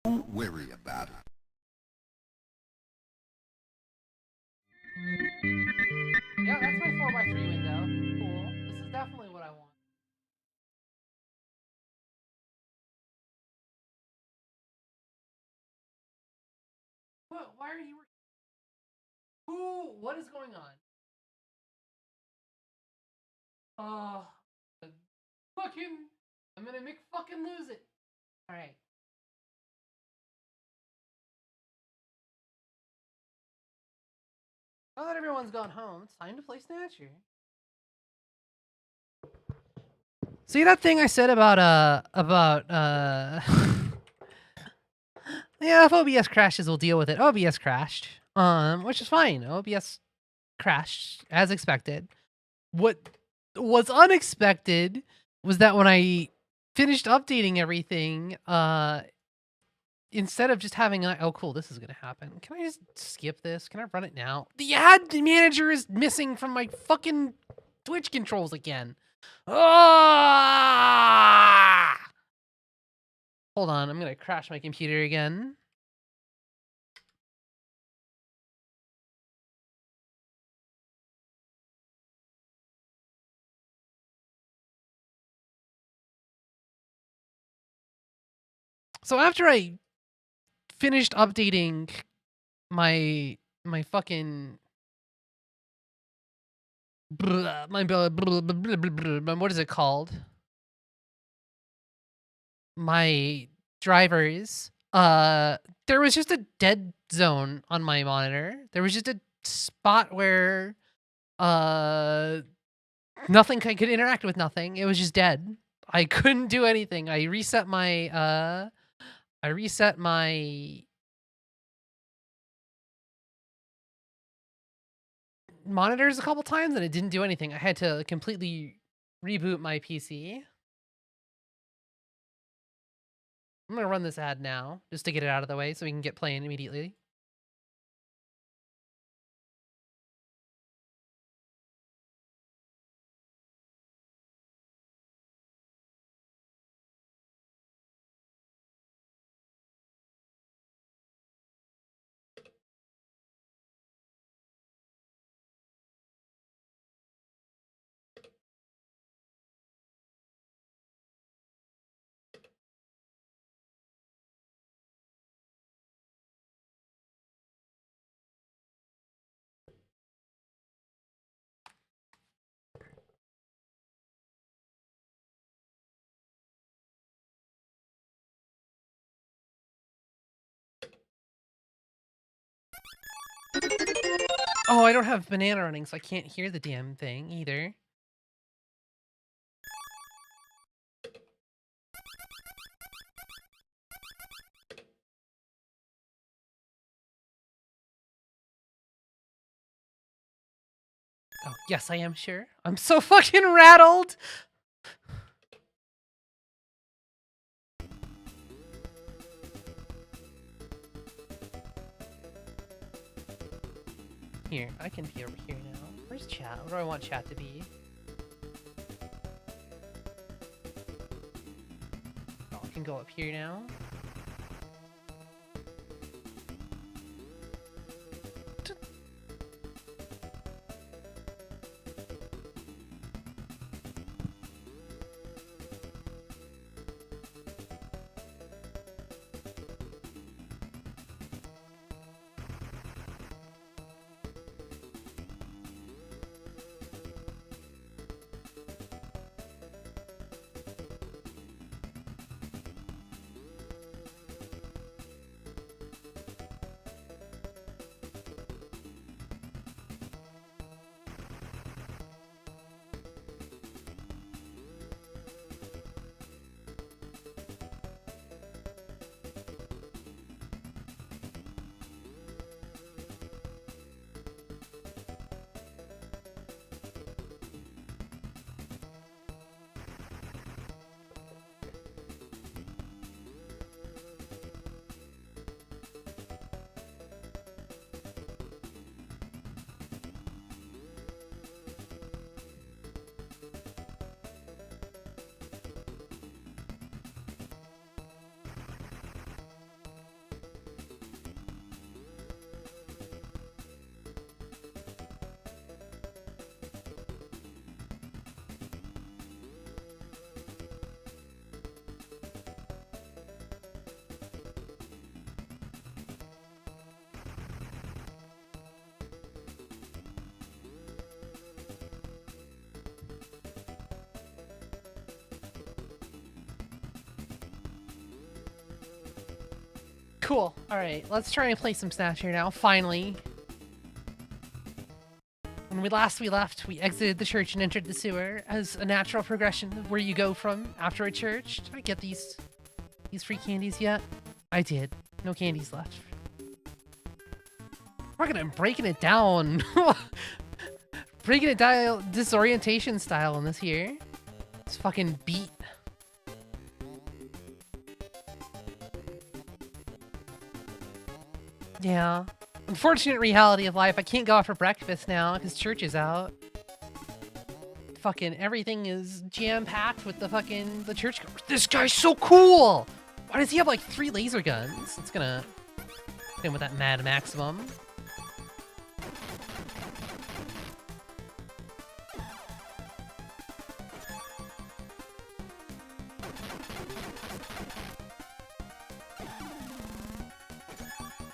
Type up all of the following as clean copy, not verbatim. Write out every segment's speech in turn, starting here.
Don't worry about it. Yeah, that's my 4x3 window. Cool. This is definitely what I want. What? Why are you? Who? What is going on? Uh, fucking. I'm gonna make fucking lose it. All right. Now that everyone's gone home, it's time to play Snatcher. See that thing I said about yeah, if OBS crashes, we'll deal with it. OBS crashed, which is fine. OBS crashed as expected. What was unexpected was that when I finished updating everything, instead of just having oh cool, this is gonna happen. Can I just skip this? Can I run it now? The ad manager is missing from my fucking Twitch controls again. Ah! Hold on, I'm gonna crash my computer again. So after I finished updating my fucking what is it called? My drivers, there was just a dead zone on my monitor. There was just a spot where nothing could interact with nothing. It was just dead. I couldn't do anything. I reset my monitors a couple times and it didn't do anything. I had to completely reboot my PC. I'm gonna run this ad now just to get it out of the way so we can get playing immediately. Oh, I don't have banana running, so I can't hear the damn thing either. Oh, yes, I am sure. I'm so fucking rattled. Here, I can be over here now. Where's chat? Where do I want chat to be? Oh, I can go up here now. Cool. Alright, let's try and play some Snatcher now, finally. When we left, we exited the church and entered the sewer as a natural progression of where you go from after a church. Did I get these free candies yet? I did. No candies left. We're gonna breaking it down. Breaking it down disorientation style in this here. This fucking beat. Yeah. Unfortunate reality of life. I can't go out for breakfast now because church is out. Fucking everything is jam-packed with the church. This guy's so cool! Why does he have like 3 laser guns? It's gonna hit him with that Mad Maximum.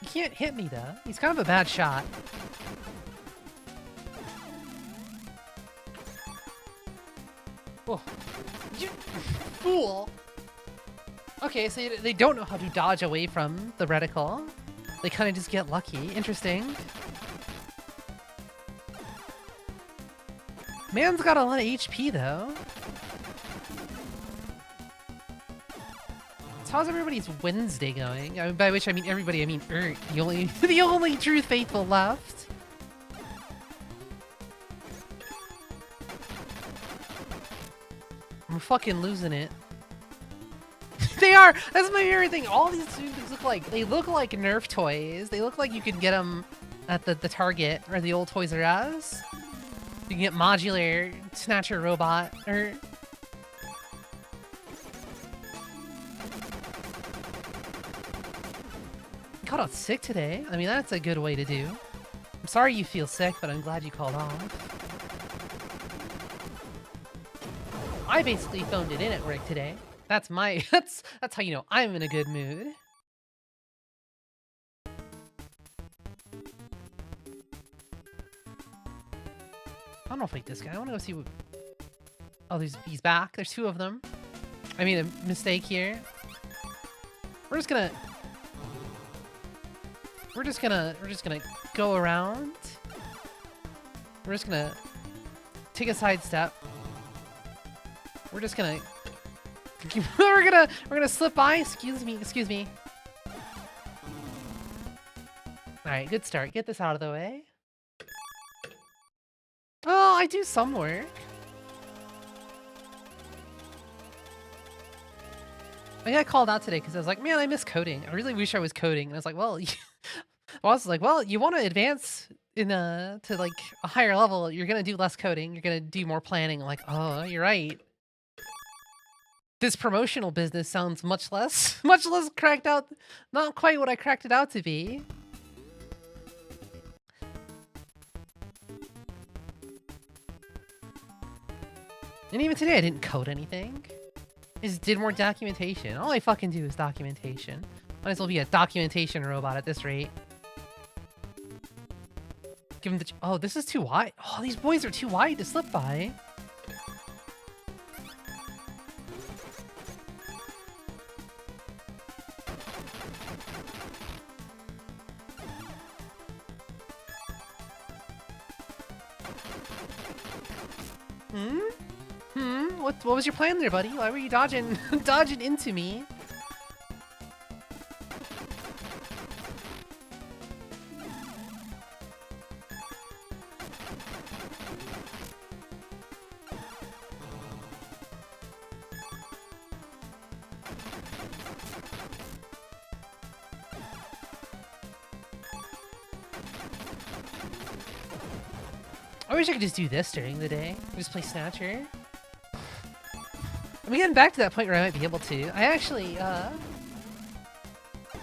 He can't hit me though. He's kind of a bad shot. Oh, you fool! Okay, so they don't know how to dodge away from the reticle. They kind of just get lucky. Interesting. Man's got a lot of HP though. So how's everybody's Wednesday going? I mean, by which I mean everybody, I mean Ert, the only true faithful left. I'm fucking losing it. They are! That's my favorite thing. All these students look like Nerf toys. They look like you could get them at the Target or the old Toys R Us. You can get modular Snatcher robot or... Called out sick today. I mean, that's a good way to do. I'm sorry you feel sick, but I'm glad you called off. I basically phoned it in at work today. That's how you know I'm in a good mood. I don't know if I like this guy. I want to go see what... Oh, he's back. There's 2 of them. I made a mistake here. We're just gonna go around. We're just gonna take a side step. We're just gonna we're gonna slip by. Excuse me. Alright, good start. Get this out of the way. Oh, I do some work. I got called out today because I was like, man, I miss coding. I really wish I was coding. And I was like, well, you want to advance in to like a higher level, you're gonna do less coding. You're gonna do more planning. I'm like, oh, you're right. This promotional business sounds much less cracked out. Not quite what I cracked it out to be. And even today, I didn't code anything. I just did more documentation. All I fucking do is documentation. Might as well be a documentation robot at this rate. Give him the... Oh, this is too wide. Oh, these boys are too wide to slip by. What was your plan there, buddy? Why were you dodging into me? I wish I could just do this during the day. Just play Snatcher. I'm getting back to that point where I might be able to. I actually,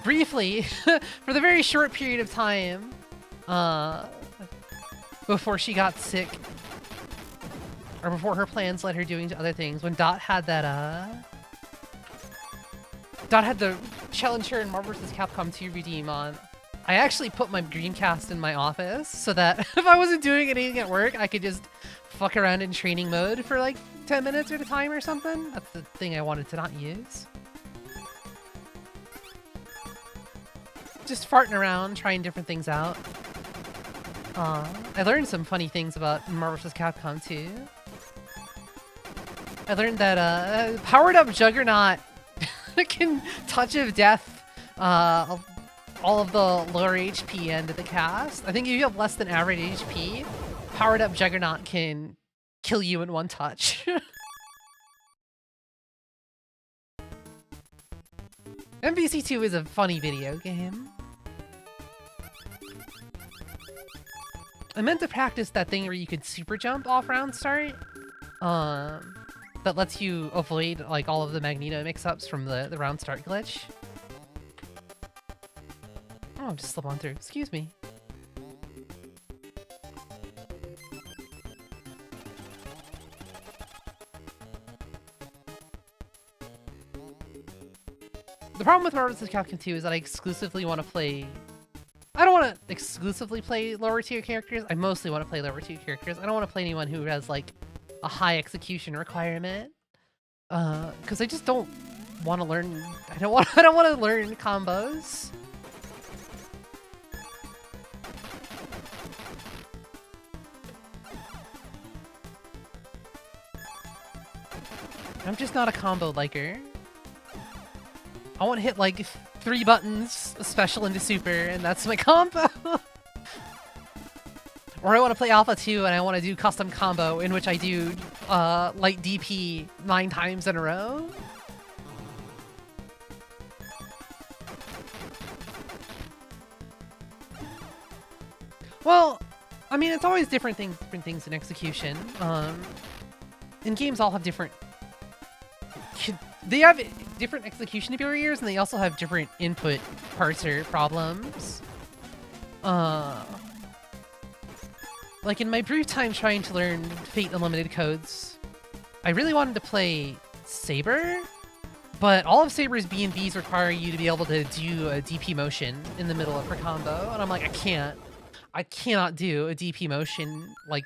briefly, for the very short period of time, before she got sick, or before her plans led her doing other things, when Dot had that, Dot had the Challenger and Marvel vs. Capcom 2 redeem on, I actually put my Dreamcast in my office so that if I wasn't doing anything at work, I could just fuck around in training mode for like 10 minutes at a time or something. That's the thing I wanted to not use. just farting around, trying different things out. I learned some funny things about Marvel vs. Capcom 2. I learned that powered up Juggernaut can touch of death all of the lower HP end of the cast. I think if you have less than average HP, powered up Juggernaut can kill you in one touch. MVC2 is a funny video game. I meant to practice that thing where you could super jump off round start. That lets you avoid like all of the Magneto mix-ups from the round start glitch. Oh, just slip on through. Excuse me. The problem with Marvel vs. Capcom 2 is that I exclusively want to play... I don't want to exclusively play lower tier characters. I mostly want to play lower tier characters. I don't want to play anyone who has like a high execution requirement. Because I just don't want to learn... I don't want to learn combos. I'm just not a combo liker. I want to hit like 3 buttons, a special into super, and that's my combo. Or I want to play Alpha 2 and I want to do custom combo in which I do light DP 9 times in a row. Well, I mean, it's always different things in execution. And games all have different... They have different execution barriers, and they also have different input parser problems. Like in my brief time trying to learn Fate Unlimited codes, I really wanted to play Saber, but all of Saber's B&Bs require you to be able to do a DP motion in the middle of her combo, and I'm like, I cannot do a DP motion, like,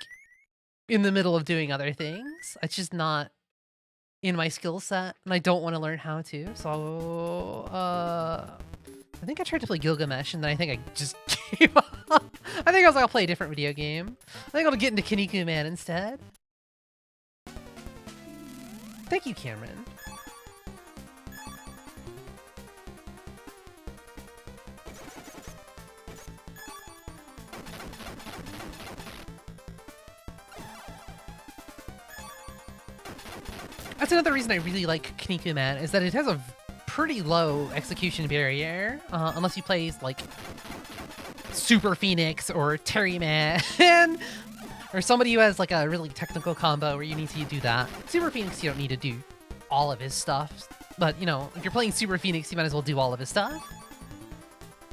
in the middle of doing other things. It's just not in my skill set, and I don't want to learn how to, so, I think I tried to play Gilgamesh, and then I think I just gave up. I think I was like, I'll play a different video game. I think I'll get into Kinnikuman Man instead. Thank you, Cameron. That's another reason I really like Kinnikuman Man, is that it has a pretty low execution barrier, unless you play like Super Phoenix or Terry Man, or somebody who has like a really technical combo where you need to do that. Super Phoenix, you don't need to do all of his stuff, but you know, if you're playing Super Phoenix, you might as well do all of his stuff.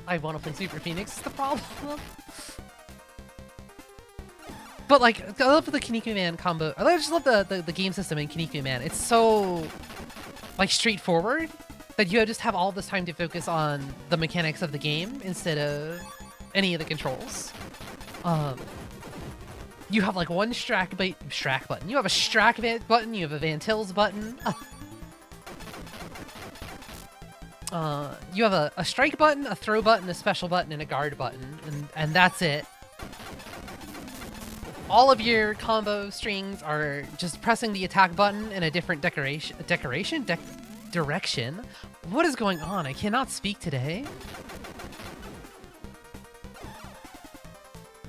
I want to play Super Phoenix, is the problem. But like, I love the Kinnikuman Man combo. I just love the game system in Kinnikuman Man. It's so like straightforward that you just have all this time to focus on the mechanics of the game instead of any of the controls. You have like one Strack button. You have a Strack button. You have a Van Til's button. You have a strike button, a throw button, a special button, and a guard button, and that's it. All of your combo strings are just pressing the attack button in a different direction. What is going on? I cannot speak today.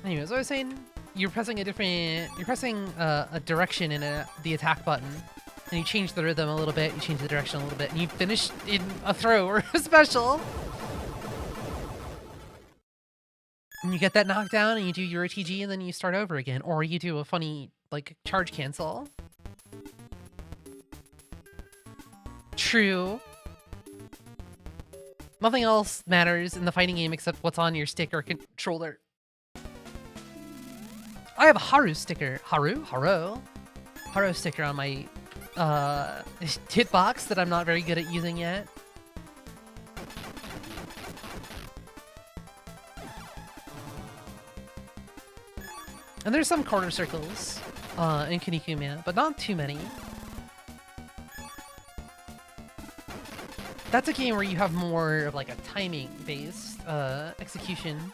Anyways, I was saying, you're pressing a direction in the attack button, and you change the rhythm a little bit, you change the direction a little bit, and you finish in a throw or a special. And you get that knockdown, and you do your OTG, and then you start over again. Or you do a funny, like, charge cancel. True. Nothing else matters in the fighting game except what's on your stick or controller. I have a Haru sticker. Haru sticker on my hitbox that I'm not very good at using yet. And there's some quarter circles in Kinnikuman, but not too many. That's a game where you have more of like a timing-based execution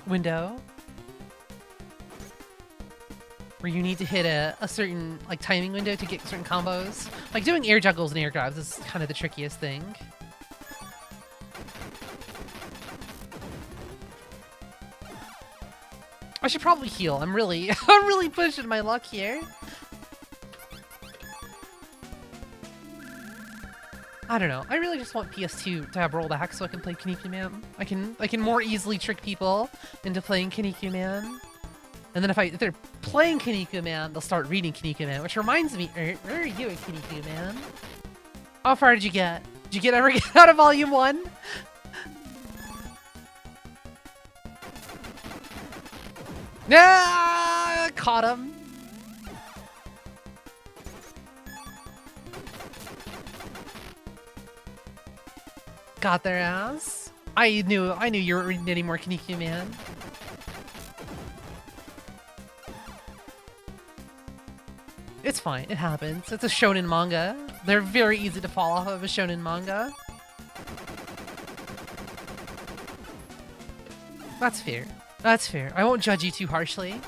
window, where you need to hit a certain like timing window to get certain combos. Like doing air juggles and air grabs is kind of the trickiest thing. I should probably heal. I'm really pushing my luck here. I don't know. I really just want PS2 to have rollback so I can play Kinnikuman. Man. I can more easily trick people into playing Kinnikuman. Man. And then if they're playing Kinnikuman, Man, they'll start reading Kinnikuman, Man, which reminds me, where are you at Kinnikuman? Man? How far did you get? Did you ever get out of Volume 1? Ah! Caught him. Got their ass. I knew you weren't reading any more Kinnikuman. Man. It's fine. It happens. It's a shonen manga. They're very easy to fall off of a shonen manga. That's fair. That's fair. I won't judge you too harshly.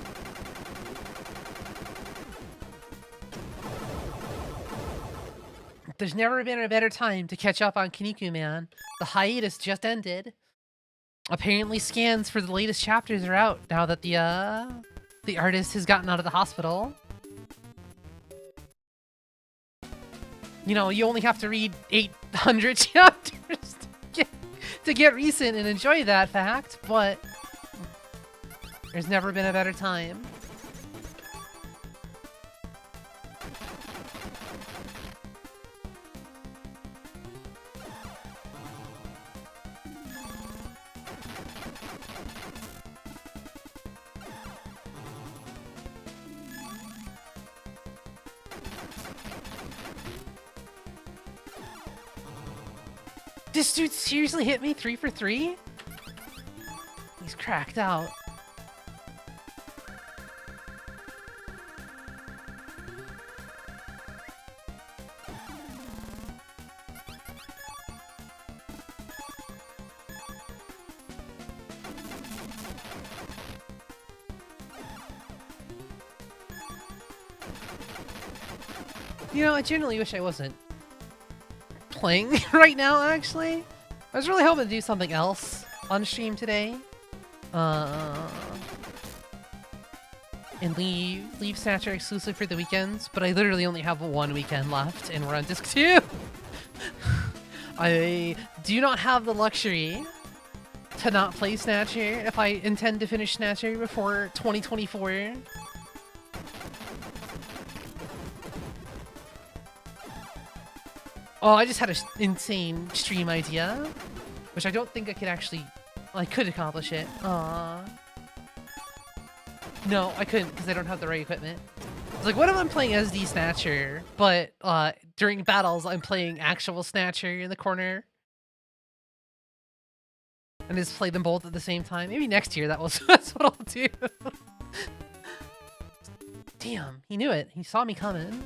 There's never been a better time to catch up on Kinnikuman. Man. The hiatus just ended. Apparently scans for the latest chapters are out now that the artist has gotten out of the hospital. You know, you only have to read 800 chapters to get recent and enjoy that fact, but there's never been a better time. This dude seriously hit me 3 for 3? He's cracked out. You know, I genuinely wish I wasn't playing right now, actually. I was really hoping to do something else on stream today. And leave Snatcher exclusive for the weekends, but I literally only have 1 weekend left, and we're on disc 2! I do not have the luxury to not play Snatcher if I intend to finish Snatcher before 2024. Oh, I just had an insane stream idea, which I don't think I could actually... Well, I could accomplish it. No, I couldn't because I don't have the right equipment. It's like, what if I'm playing SD Snatcher, but during battles I'm playing actual Snatcher in the corner? And just play them both at the same time? Maybe next year that's what I'll do. Damn, he knew it. He saw me coming.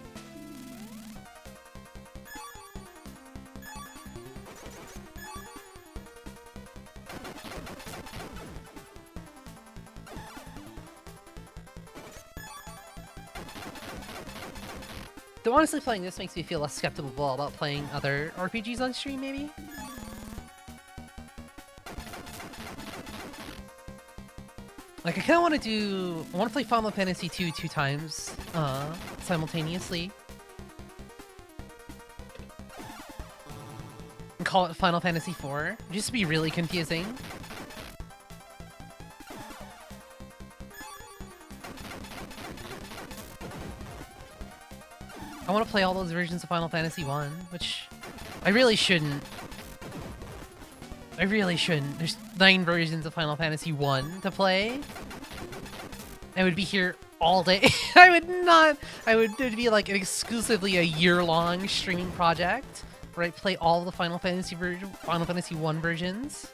Though honestly, playing this makes me feel less skeptical about playing other RPGs on stream, maybe? Like, I kinda I wanna play Final Fantasy 2 2 times, simultaneously. And call it Final Fantasy 4, just to be really confusing. I want to play all those versions of Final Fantasy 1, which I really shouldn't. I really shouldn't. There's 9 versions of Final Fantasy 1 to play. I would be here all day. It would be like exclusively a year-long streaming project where I play all the Final Fantasy 1 versions.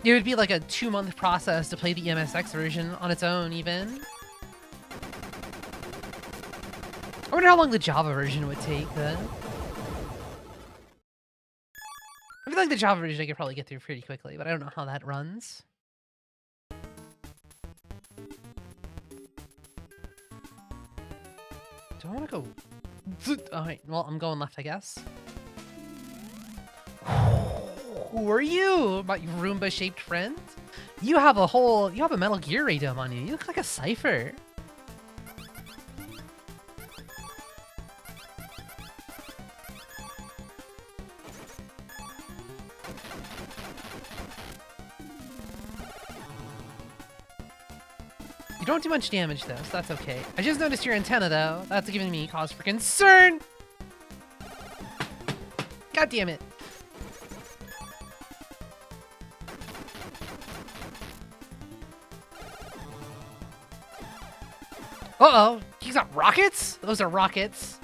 It would be like a 2-month process to play the MSX version on its own, even. wonder how long the Java version would take then. I feel like the Java version I could probably get through pretty quickly, but I don't know how that runs. Do I want to go? Alright, well, I'm going left, I guess. Who are you? My Roomba-shaped friend? You have a Metal Gear radome on you. You look like a Cypher. You don't do much damage though, so that's okay. I just noticed your antenna though. That's giving me cause for concern. God damn it. Uh-oh, he's got rockets? Those are rockets.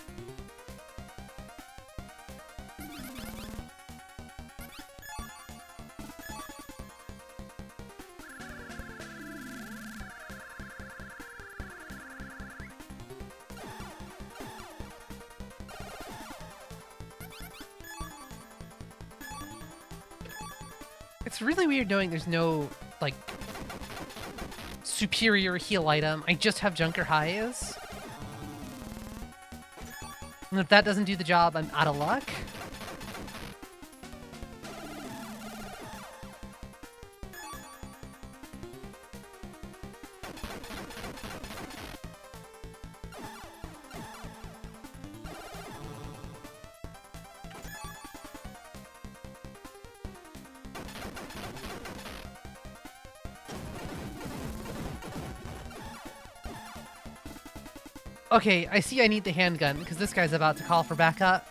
It's really weird knowing there's no, like, superior heal item. I just have Junker Highs. And if that doesn't do the job, I'm out of luck. Okay, I see I need the handgun, because this guy's about to call for backup.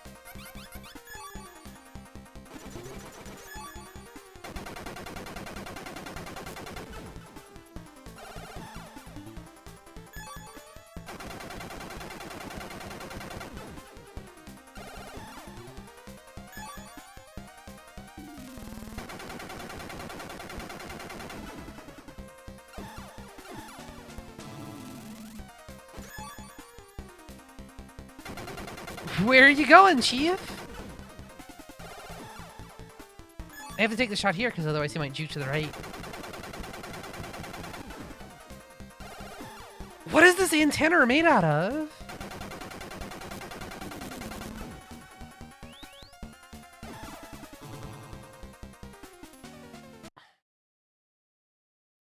Where are you going, Chief? I have to take the shot here, because otherwise he might juke to the right. What is this antenna made out of?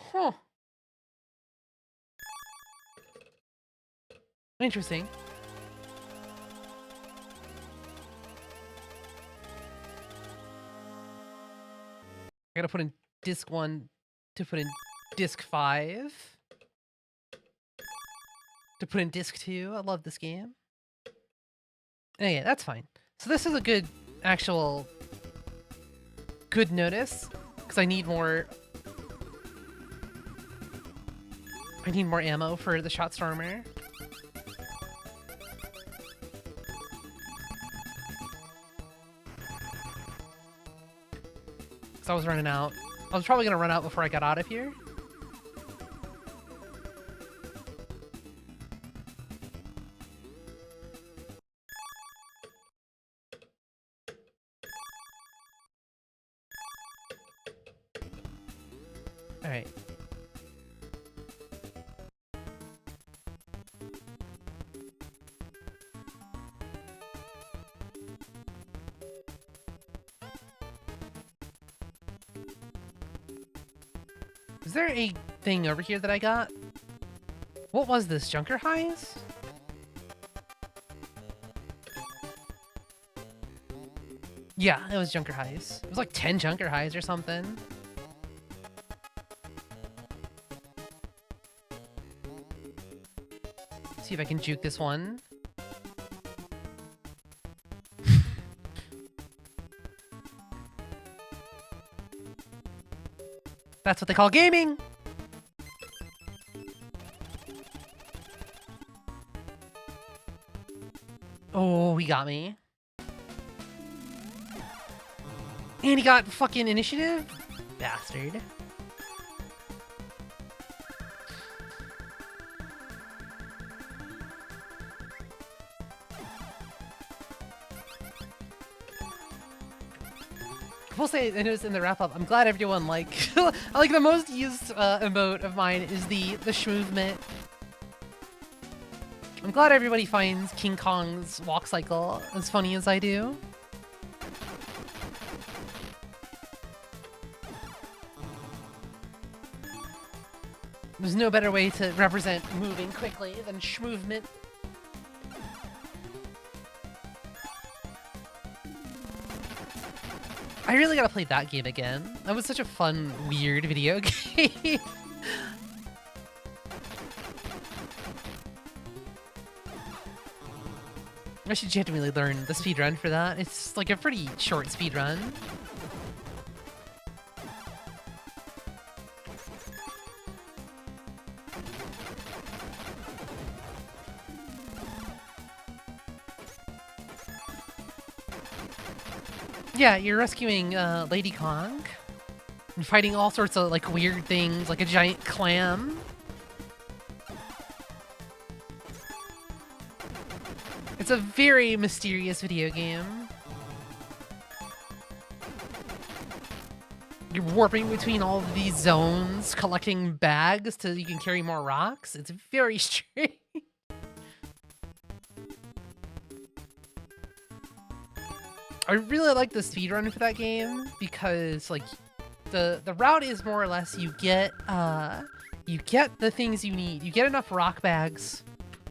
Huh. Interesting. I gotta put in disc 1 to put in disc 5. To put in disc 2. I love this game. Okay, that's fine. So this is a good, actual, good notice, because I need more ammo for the Shotstormer. I was running out. I was probably gonna run out before I got out of here. All right. Is there a thing over here that I got? What was this? Junker Highs? Yeah, it was Junker Highs. It was like 10 Junker Highs or something. See if I can juke this one. That's what they call gaming! Oh, he got me. And he got fucking initiative? Bastard. I will say, I noticed in the wrap up, I'm glad everyone like like the most used emote of mine is the schmovement. I'm glad everybody finds King Kong's walk cycle as funny as I do. There's no better way to represent moving quickly than schmovement. I really gotta play that game again. That was such a fun, weird video game. I should genuinely learn the speedrun for that. It's like a pretty short speedrun. Yeah, you're rescuing Lady Kong and fighting all sorts of like weird things, like a giant clam. It's a very mysterious video game. You're warping between all of these zones, collecting bags so you can carry more rocks. It's very strange. I really like the speedrun for that game because like the route is more or less you get the things you need. You get enough rock bags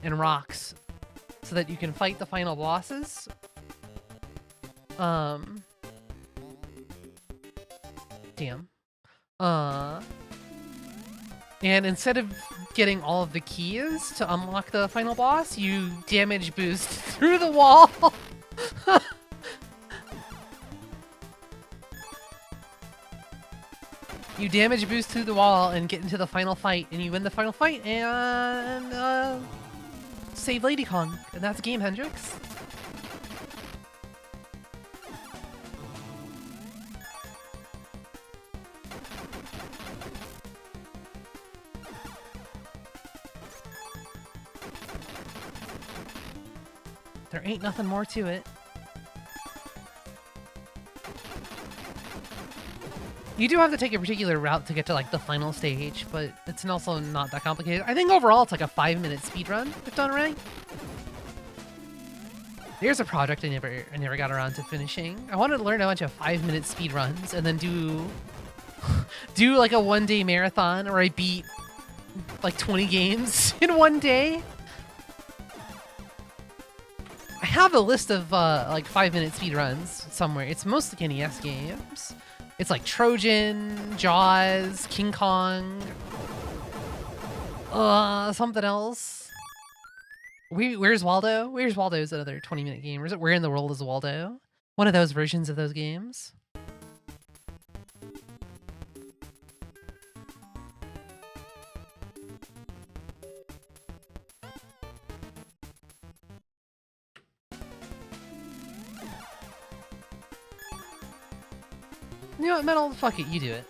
and rocks so that you can fight the final bosses. Damn. And instead of getting all of the keys to unlock the final boss, you damage boost through the wall. You damage boost through the wall and get into the final fight, and you win the final fight and save Lady Kong, and that's game, Hendrix. There ain't nothing more to it. You do have to take a particular route to get to like the final stage, but it's also not that complicated. I think overall it's like a 5-minute speedrun if done right. There's a project I never got around to finishing. I wanted to learn a bunch of 5-minute speedruns and then do like a 1-day marathon where I beat like 20 games in 1 day. I have a list of like 5-minute speedruns somewhere. It's mostly NES games. It's like Trojan, Jaws, King Kong, something else. Where's Waldo? Where's Waldo is another 20-minute game. Or is it Where in the World is Waldo? One of those versions of those games. You know what, Metal? Fuck it, you do it.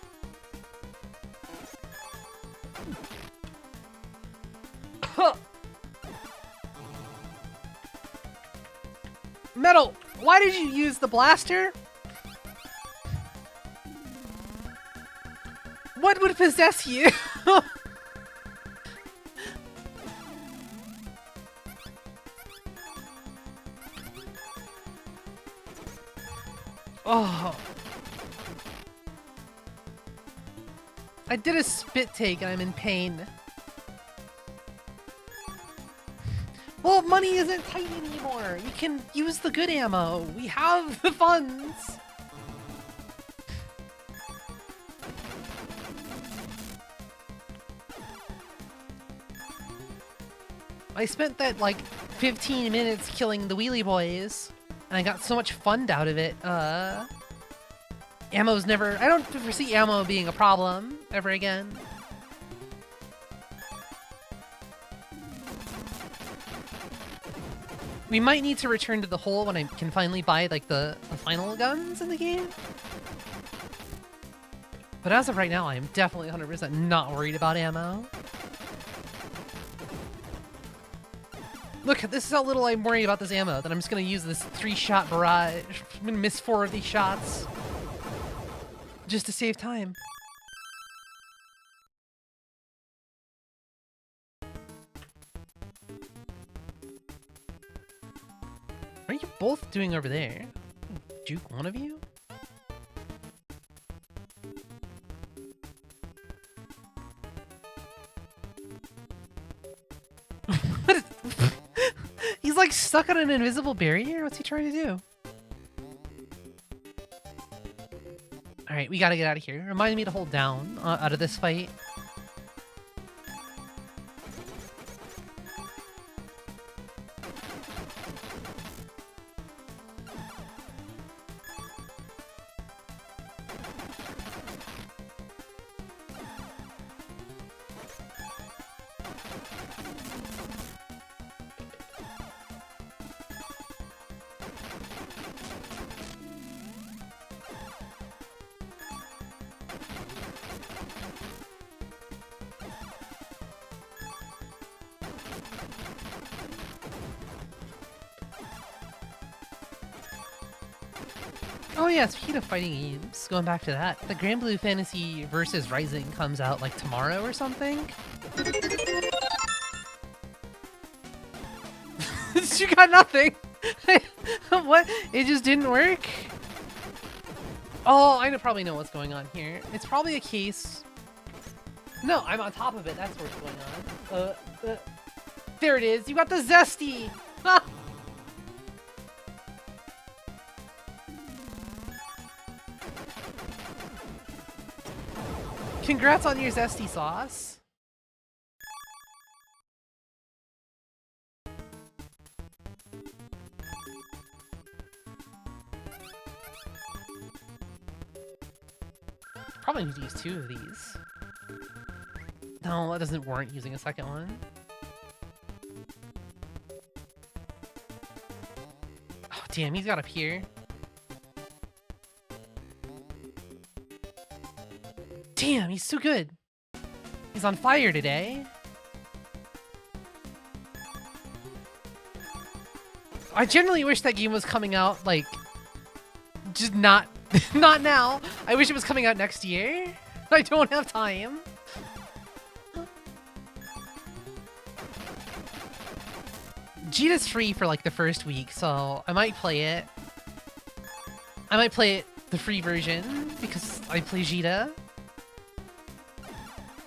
Metal, why did you use the blaster? What would possess you? Oh. I did a spit take and I'm in pain. Well, money isn't tight anymore. You can use the good ammo. We have the funds. I spent that like 15 minutes killing the wheelie boys and I got so much fun out of it. Ammo's never... I don't foresee ammo being a problem ever again. We might need to return to the hole when I can finally buy like the final guns in the game. But as of right now, I am definitely 100% not worried about ammo. Look, this is how little I'm worried about this ammo, that I'm just gonna use this 3-shot barrage. I'm gonna miss 4 of these shots. just to save time. What are you both doing over there? Juke one of you? He's like stuck on an invisible barrier? What's he trying to do? Alright, we gotta get out of here. Remind me to hold down out of this fight. Oh yeah, speaking of fighting games, going back to that, the Grand Blue Fantasy versus Rising comes out like tomorrow or something. You got nothing. What? It just didn't work? Oh, I probably know what's going on here. It's probably a case... No, I'm on top of it. That's what's going on. There it is. You got the Zesty. Congrats on your Zesty sauce. Probably need to use 2 of these. No, that doesn't warrant using a second one. Oh, damn, he's got up here. Damn, he's so good. He's on fire today. I generally wish that game was coming out, like, just not now. I wish it was coming out next year. I don't have time. Jita's free for like the first week, so I might play it. I might play it the free version because I play Jita.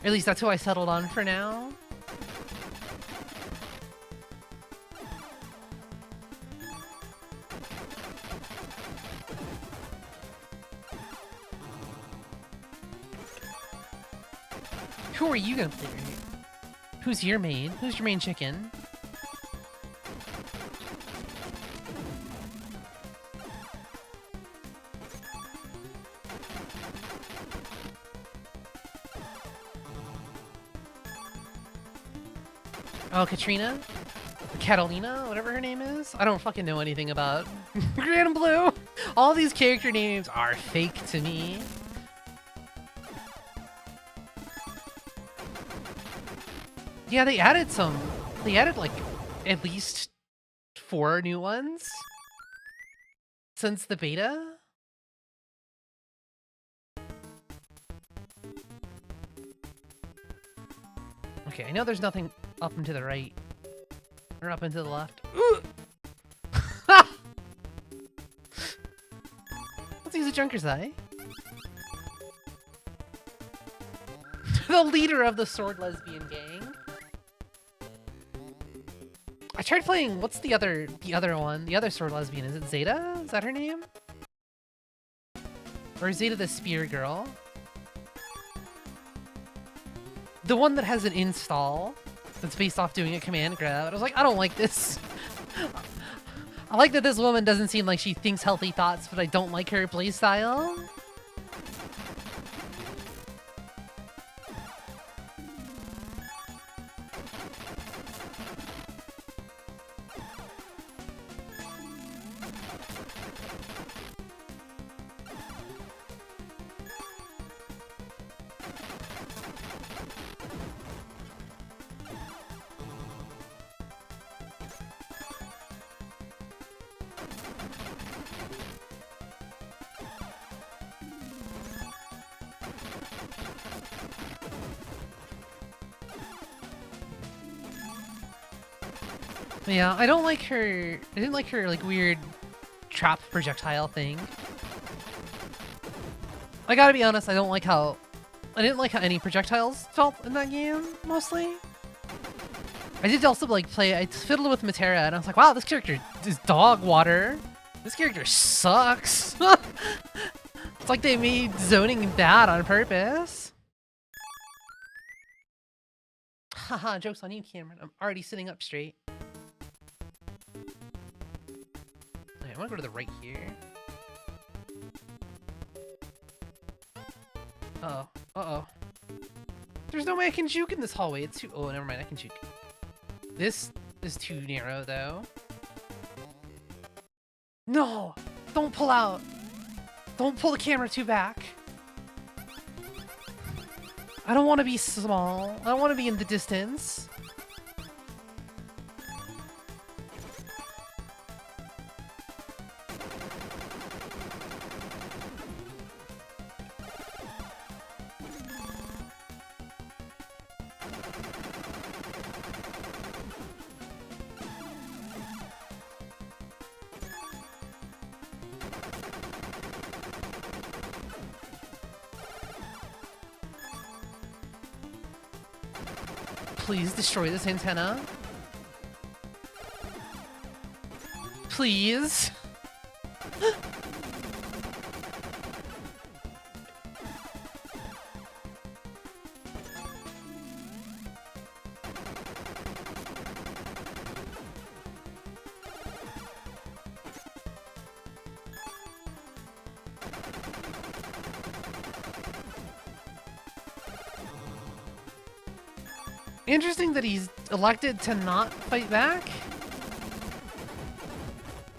Or at least that's who I settled on for now. Who are you gonna play? Who's your main? Who's your main chicken? Oh, Katrina? Catalina? Whatever her name is? I don't fucking know anything about Grand Blue. All these character names are fake to me. Yeah, they added some. They added like at least 4 new ones since the beta. Okay, I know there's nothing up and to the right. Or up and to the left. Let's use a Junker's Eye. The leader of the sword lesbian gang. I tried playing, what's the other one? The other sword lesbian, is it Zeta? Is that her name? Or is Zeta the spear girl? The one that has an install that's based off doing a command grab. I was like, I don't like this. I like that this woman doesn't seem like she thinks healthy thoughts, but I don't like her playstyle. But yeah, I don't like her. I didn't like her like weird trap projectile thing. I gotta be honest, I didn't like how any projectiles felt in that game, mostly. I did also like I fiddled with Matera and I was like, wow, this character is dog water. This character sucks. It's like they made zoning bad on purpose. Haha, joke's on you, Cameron. I'm already sitting up straight. Okay, I wanna go to the right here. Uh-oh. Uh-oh. There's no way I can juke in this hallway. It's too... Oh, never mind. I can juke. This is too narrow, though. No! Don't pull out! Don't pull the camera too back. I don't want to be small. I don't want to be in the distance. Please destroy this antenna. Please. Interesting that he's elected to not fight back.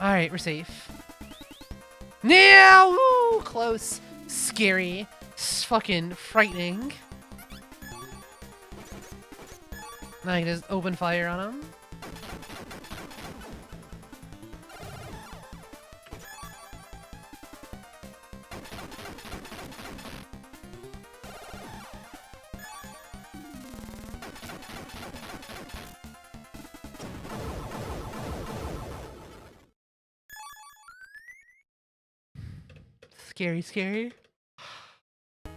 Alright, we're safe. Yeah! Woo! Close. Scary. Fucking frightening. Now I can just open fire on him. Scary, scary. I'm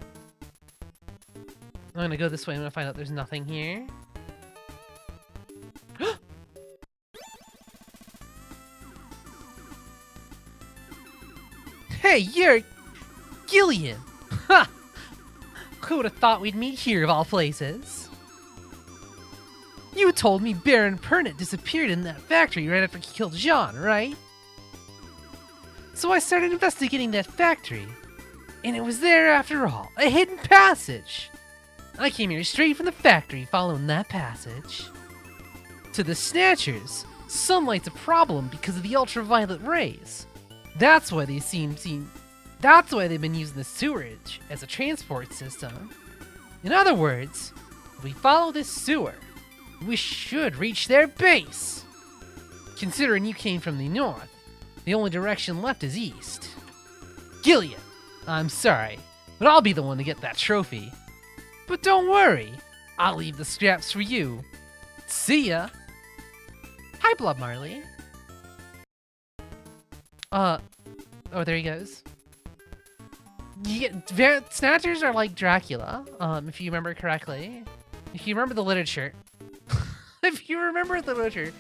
gonna go this way. I'm gonna find out there's nothing here. Hey, you're Gillian! Ha! Who would have thought we'd meet here of all places? You told me Baron Pernit disappeared in that factory right after he killed Jean, right? So I started investigating that factory, and it was there after all, a hidden passage. I came here straight from the factory following that passage. To the Snatchers, sunlight's a problem because of the ultraviolet rays. That's why they've been using the sewerage as a transport system. In other words, if we follow this sewer, we should reach their base. Considering you came from the north, the only direction left is east. Gillian, I'm sorry, but I'll be the one to get that trophy. But don't worry, I'll leave the scraps for you. See ya! Hi, Blood Marley. Oh, there he goes. Yeah, Snatchers are like Dracula, if you remember correctly. If you remember the literature. If you remember the literature,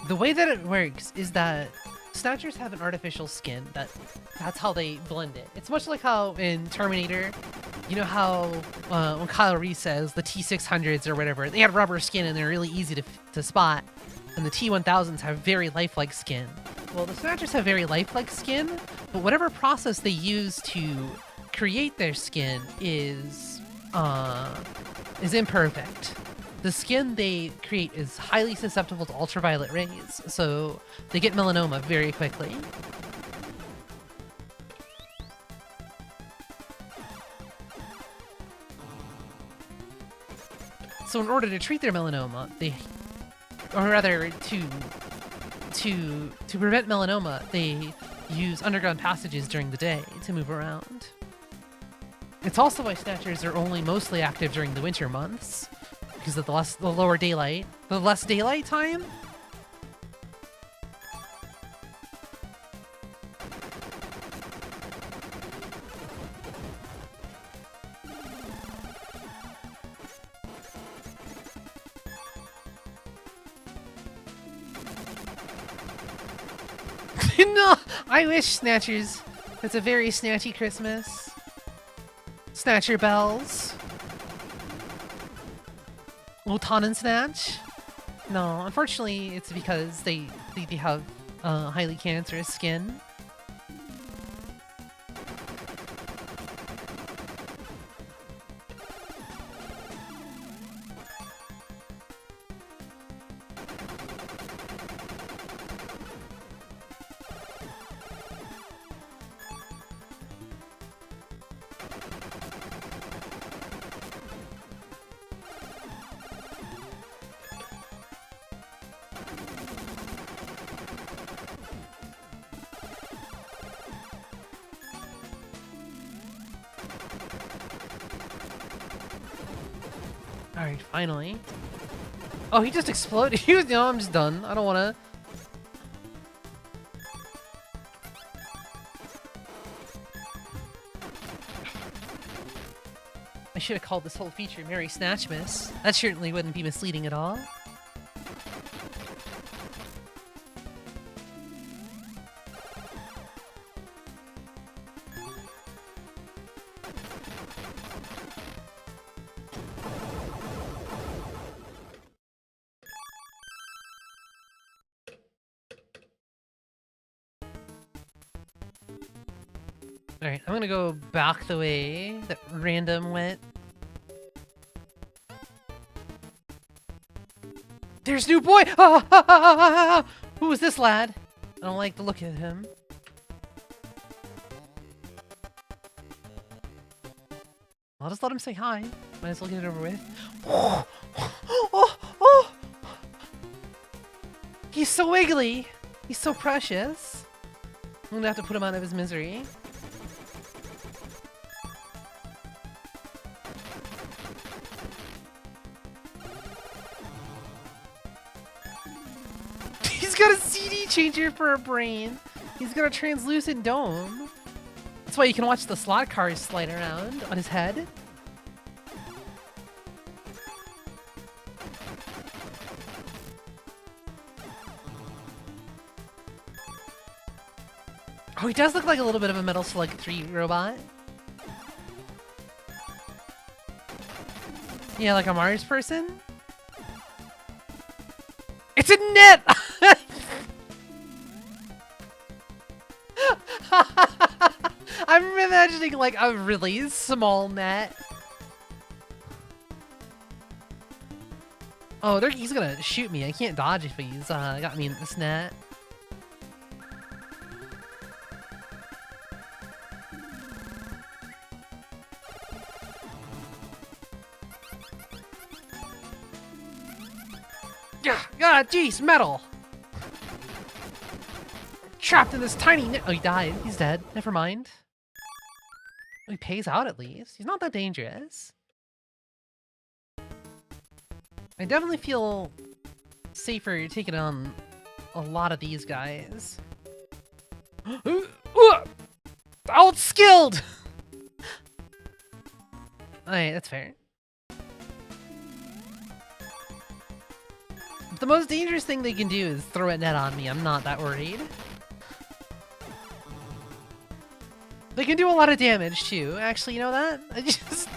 the way that it works is that Snatchers have an artificial skin. That's how they blend it. It's much like how in Terminator, you know how when Kyle Reese says the T-600s or whatever, they had rubber skin and they're really easy to spot, and the T-1000s have very lifelike skin. Well, the Snatchers have very lifelike skin, but whatever process they use to create their skin is imperfect. The skin they create is highly susceptible to ultraviolet rays, so they get melanoma very quickly. So in order to treat their melanoma, to prevent melanoma, they use underground passages during the day to move around. It's also why Snatchers are only mostly active during the winter months, because of the lower daylight. The less daylight time? No! I wish, Snatchers. It's a very snatchy Christmas. Snatcher bells. Wotan and Snatch? No, unfortunately, it's because they have highly cancerous skin. Alright, finally. Oh, he just exploded. He was, no, I'm just done. I don't wanna. I should have called this whole feature Merry Snatchmas. That certainly wouldn't be misleading at all. Alright, I'm gonna go back the way that random went. There's new boy! Ah, ah, ah, ah, ah. Who is this lad? I don't like the look of him. I'll just let him say hi. Might as well get it over with. Oh, oh, oh. He's so wiggly. He's so precious. I'm gonna have to put him out of his misery. He's got a CD changer for a brain. He's got a translucent dome. That's why you can watch the slot cars slide around on his head. Oh, he does look like a little bit of a Metal Slug 3 robot. Yeah, like a Mars person? It's a net! I'm imagining like a really small net. Oh, he's gonna shoot me. I can't dodge if he's got me in this net. Ah, jeez, metal! Trapped in this tiny net. Oh, he died. He's dead. Never mind. He pays out at least. He's not that dangerous. I definitely feel safer taking on a lot of these guys. Outskilled! Alright, that's fair. The most dangerous thing they can do is throw a net on me. I'm not that worried. They can do a lot of damage too. Actually, you know that? I just...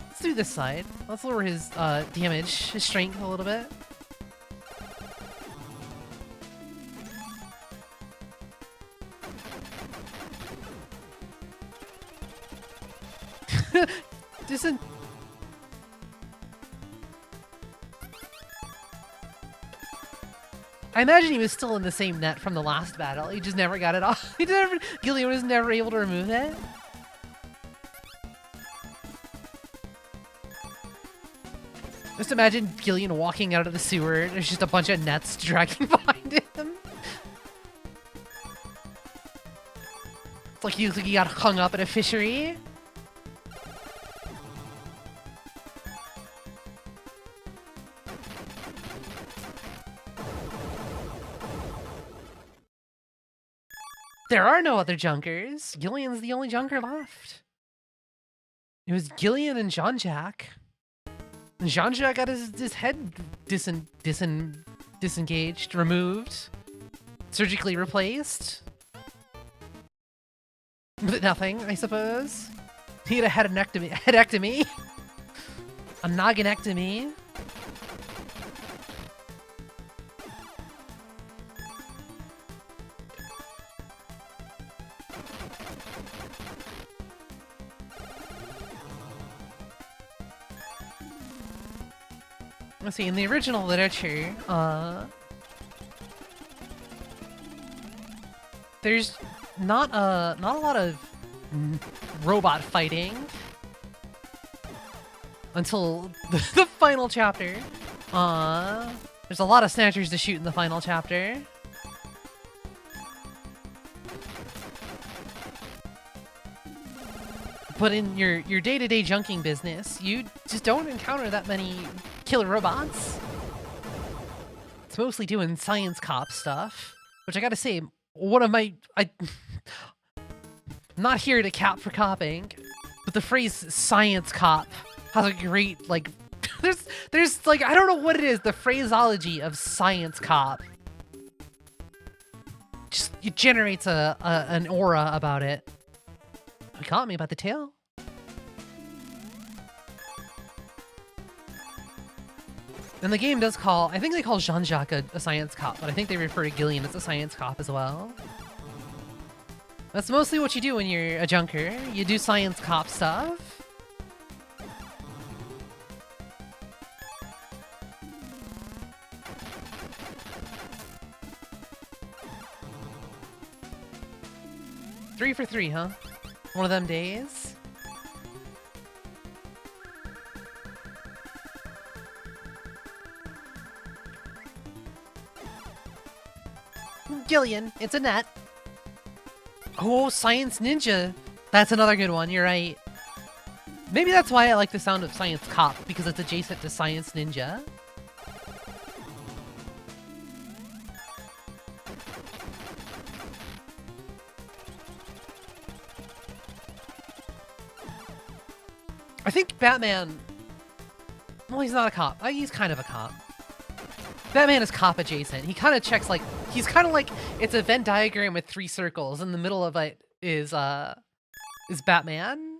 Let's do this side. Let's lower his damage, his strength a little bit. Listen. I imagine he was still in the same net from the last battle. He just never got it off. Gillian was never able to remove it. Just imagine Gillian walking out of the sewer. There's just a bunch of nets dragging behind him. It's like he got hung up at a fishery. There are no other junkers. Gillian's the only junker left. It was Gillian and Jean-Jacques. And Jean-Jacques got his head disengaged, removed, surgically replaced. But nothing, I suppose. He had a headectomy. A nogginectomy. Let's see, in the original literature, there's not a lot of robot fighting until the final chapter. There's a lot of snatchers to shoot in the final chapter. But in your day-to-day junking business, you just don't encounter that many killer robots. It's mostly doing science cop stuff, which I gotta say, one of my... I'm not here to cap for copping, but the phrase science cop has a great, like... there's like, I don't know what it is, the phraseology of science cop. Just, it generates an aura about it. You caught me about the tail. And the game does call, I think they call Jean-Jacques a science cop, but I think they refer to Gillian as a science cop as well. That's mostly what you do when you're a junker. You do science cop stuff. Three for three, huh? One of them days. Gillian, it's a net. Oh, Science Ninja. That's another good one, you're right. Maybe that's why I like the sound of Science Cop, because it's adjacent to Science Ninja. I think Batman... Well, he's not a cop. He's kind of a cop. Batman is cop adjacent. He kind of checks, like... He's kind of like... It's a Venn diagram with 3 circles. In the middle of it is Batman.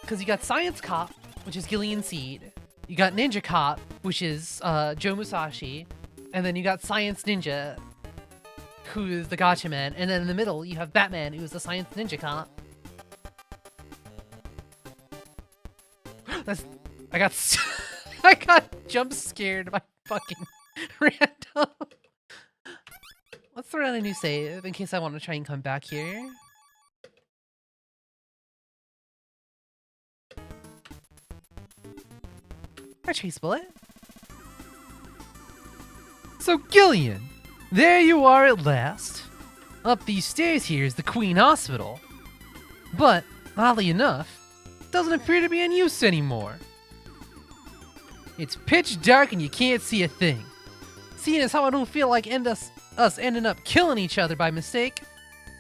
Because you got Science Cop, which is Gillian Seed. You got Ninja Cop, which is Joe Musashi. And then you got Science Ninja, who is the Gotcha Man, and then in the middle you have Batman, who is the Science Ninja Cop. I got jump scared by fucking random. Let's throw out a new save in case I want to try and come back here. Our chase bullet. So Gillian, there you are at last. Up these stairs here is the Queen Hospital. But, oddly enough, it doesn't appear to be in use anymore. It's pitch dark and you can't see a thing. Seeing as how I don't feel like us ending up killing each other by mistake,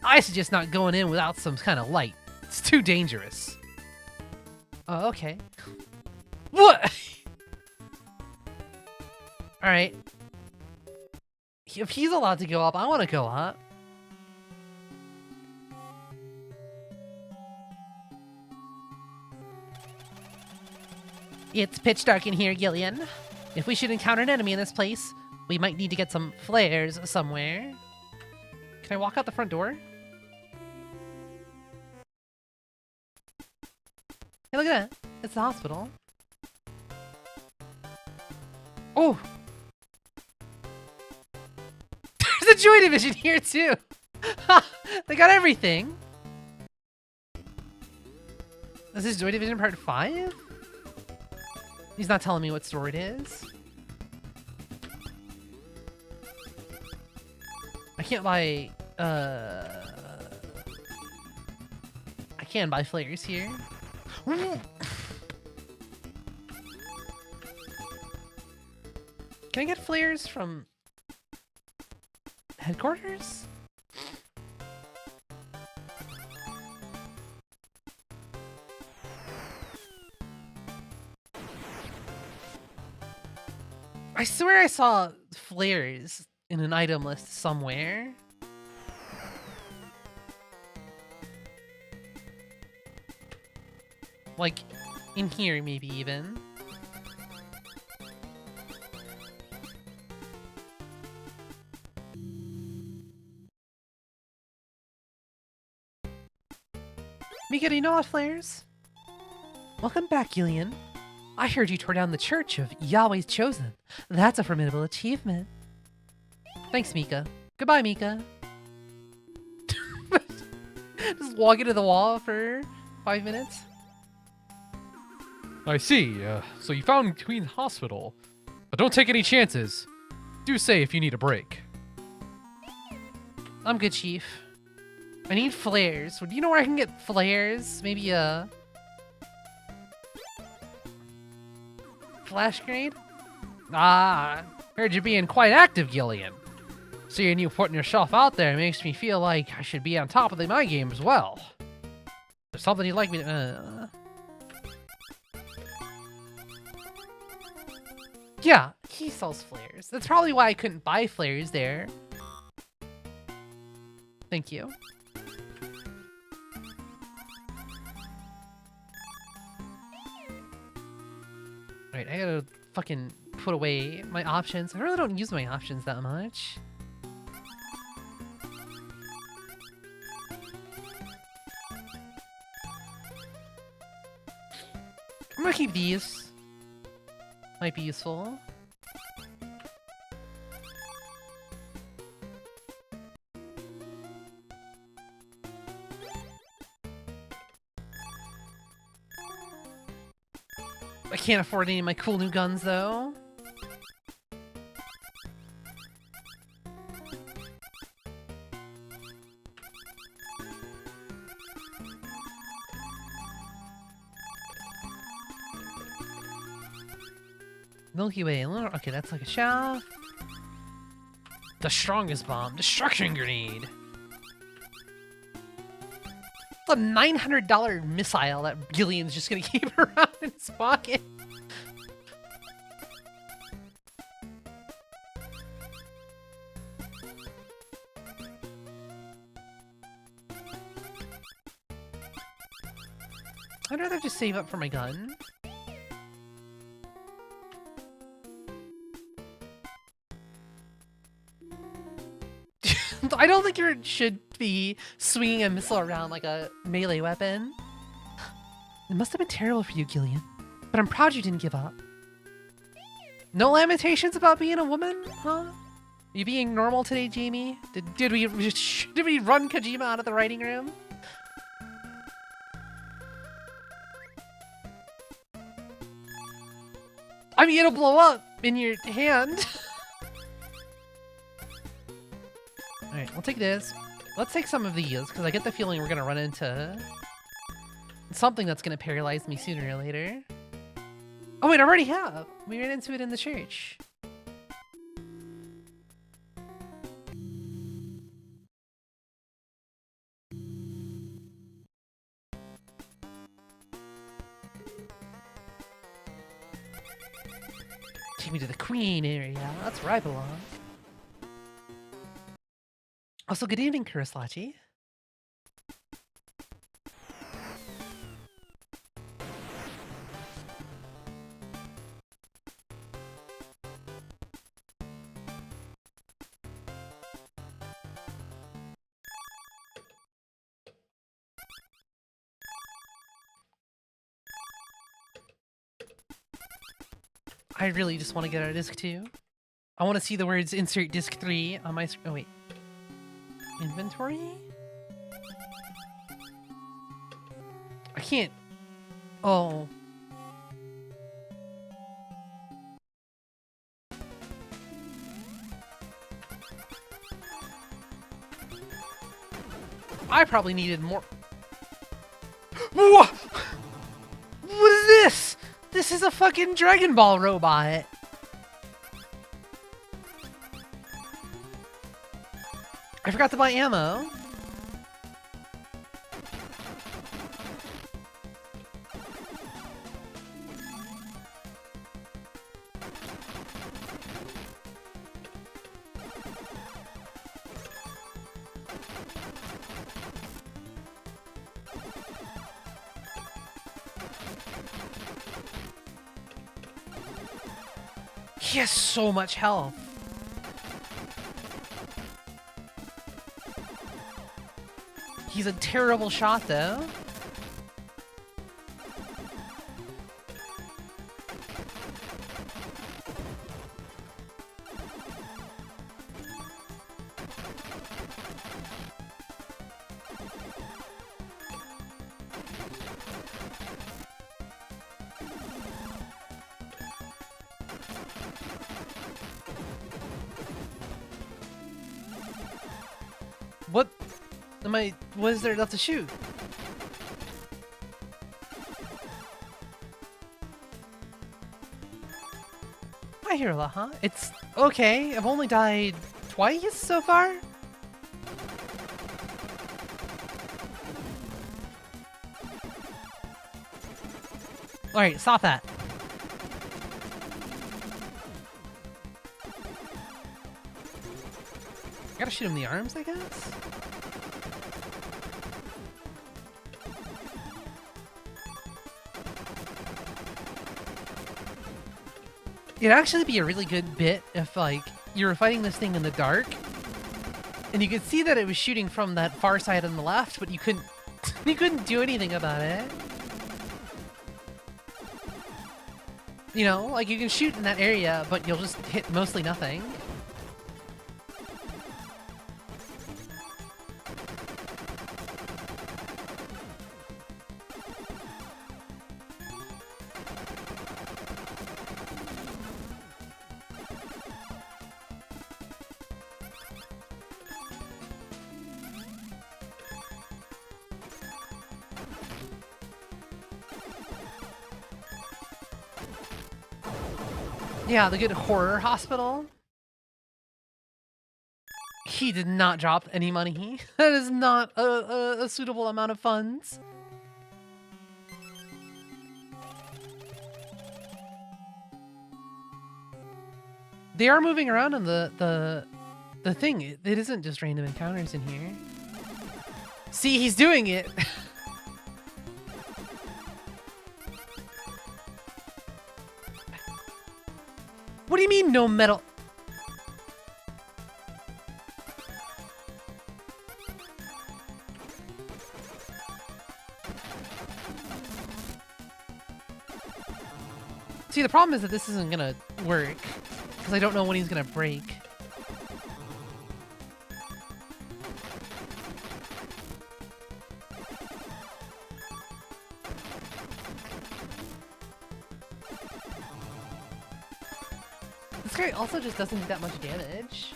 I suggest not going in without some kind of light. It's too dangerous. Oh, okay. What? Alright. If he's allowed to go up, I want to go up. It's pitch dark in here, Gillian. If we should encounter an enemy in this place, we might need to get some flares somewhere. Can I walk out the front door? Hey, look at that. It's the hospital. Oh! There's a Joy Division here, too! They got everything! This is Joy Division Part 5? He's not telling me what store it is. can't buy, I can buy flares here. Can I get flares from headquarters? I swear I saw flares in an item list somewhere. Like, in here maybe even. Mika, do you know what flares? Welcome back, Gillian. I heard you tore down the church of Yahweh's Chosen. That's a formidable achievement. Thanks, Mika. Goodbye, Mika. Just walk into the wall for 5 minutes. I see. So you found Queen Hospital. But don't take any chances. Do say if you need a break. I'm good, Chief. I need flares. Do you know where I can get flares? Maybe a flash grenade? Ah, heard you being quite active, Gillian. Seeing you putting yourself out there makes me feel like I should be on top of my game as well. There's something you'd like me to... Yeah, he sells flares. That's probably why I couldn't buy flares there. Thank you. Alright, I gotta fucking put away my options. I really don't use my options that much. I'm gonna keep these. Might be useful. I can't afford any of my cool new guns, though. Milky Way. Okay, that's like a shaft. The strongest bomb. Destruction grenade. It's a $900 missile that Gillian's just gonna keep around in his pocket. I'd rather just save up for my gun. I don't think you should be swinging a missile around like a melee weapon. It must have been terrible for you, Gillian, but I'm proud you didn't give up. No lamentations about being a woman, huh? You being normal today, Jamie? Did we run Kojima out of the writing room? I mean, it'll blow up in your hand. Alright, we'll take this. Let's take some of these, because I get the feeling we're going to run into something that's going to paralyze me sooner or later. Oh wait, I already have. We ran into it in the church. Take me to the Queen area. That's where I belong. Also, good evening, Kurislachi. I really just want to get out of disc 2. I want to see the words insert disc 3 on my screen. Oh, wait. Inventory? I can't. Oh. I probably needed more. What? What is this? This is a fucking Dragon Ball robot. I forgot to buy ammo. He has so much health. He's a terrible shot, though. What is there left to shoot? I hear a lot, huh? It's okay. I've only died twice so far. Alright, stop that. I gotta shoot him in the arms, I guess? It'd actually be a really good bit if, like, you were fighting this thing in the dark, and you could see that it was shooting from that far side on the left, but you couldn't you couldn't do anything about it. You know, like, you can shoot in that area, but you'll just hit mostly nothing. Yeah, the good horror hospital. He did not drop any money. That is not a suitable amount of funds. They are moving around in the thing. It isn't just random encounters in here. See, he's doing it. What do you mean, no metal? See, the problem is that this isn't gonna work, because I don't know when he's gonna break. This guy also just doesn't do that much damage.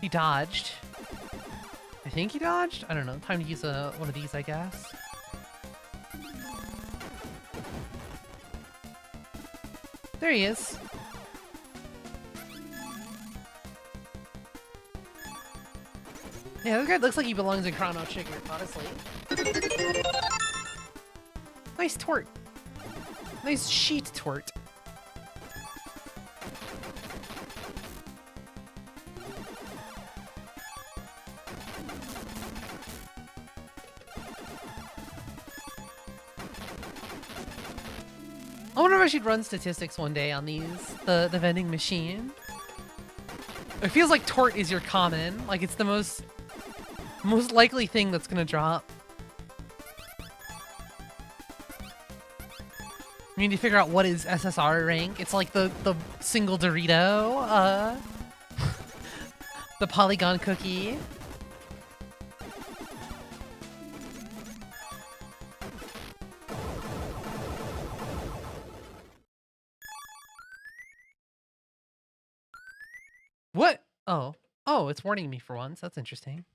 He dodged. I think he dodged? I don't know. Time to use one of these, I guess. There he is. Yeah, this guy looks like he belongs in Chrono Trigger, honestly. Nice tort. Nice sheet tort. I wonder if I should run statistics one day on these, the vending machine. It feels like tort is your common, like it's the most likely thing that's gonna drop. We need to figure out what is SSR rank. It's like the single Dorito, the polygon cookie. What? Oh. Oh, it's warning me for once. That's interesting.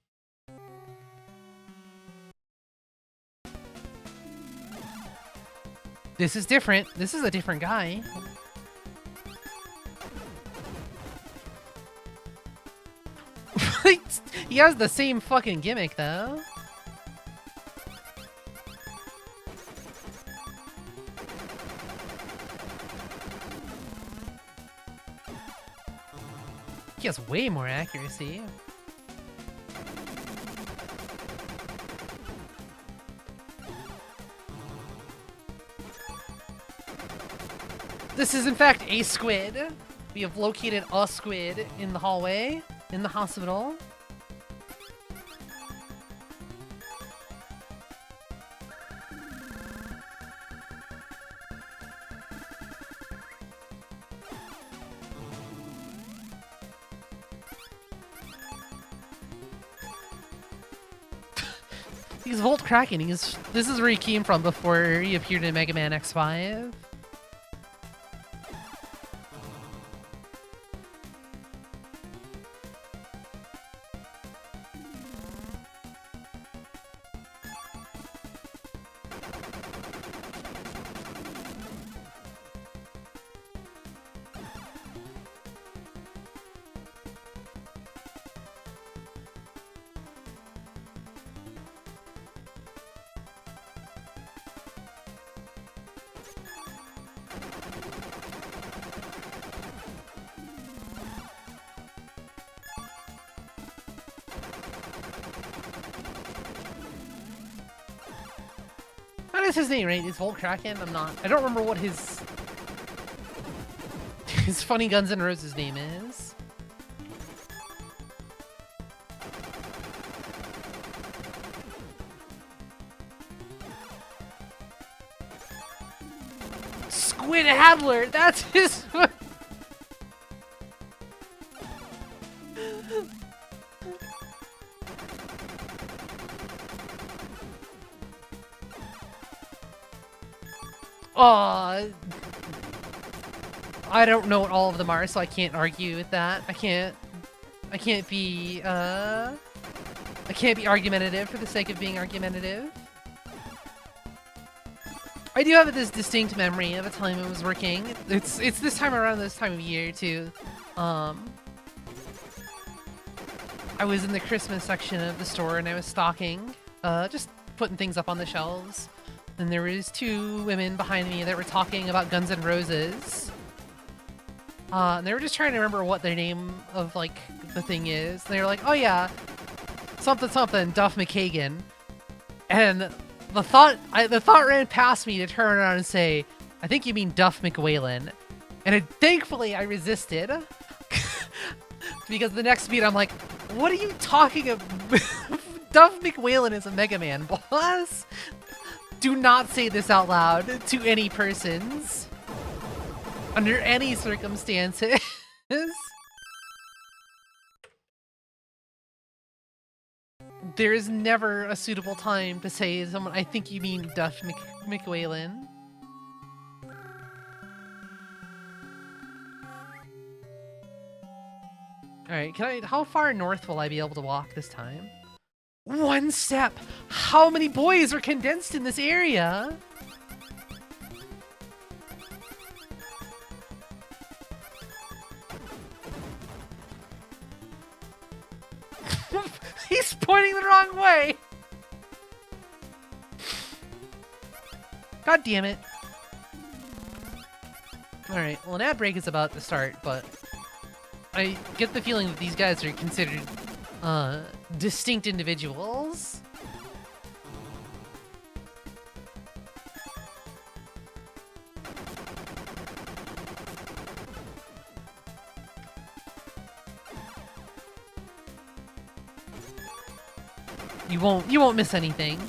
This is different. This is a different guy. He has the same fucking gimmick, though. He has way more accuracy. This is in fact a squid. We have located a squid in the hallway, in the hospital. He's Volt Kraken. This is where he came from before he appeared in Mega Man X5. What is his name, right? It's Volt Kraken? I don't remember what his funny Guns N' Roses name is. Squid Adler! That's his... I don't know what all of them are, so I can't argue with that. I can't be argumentative for the sake of being argumentative. I do have this distinct memory of a time it was working. It's this time around this time of year too. I was in the Christmas section of the store and I was stocking, just putting things up on the shelves. And there was two women behind me that were talking about Guns N' Roses. And they were just trying to remember what their name of, like, the thing is. And they were like, oh yeah, something something, Duff McKagan. And the thought ran past me to turn around and say, I think you mean Duff McWhalen. And thankfully I resisted. Because the next beat I'm like, what are you talking about? Duff McWhalen is a Mega Man, boss. Do not say this out loud to any persons. Under any circumstances. There is never a suitable time to say to someone, I think you mean Duff McWhalen. Alright, how far north will I be able to walk this time? 1 step! How many boys are condensed in this area? He's pointing the wrong way! God damn it. Alright, well an ad break is about to start, but I get the feeling that these guys are considered distinct individuals. You won't miss anything.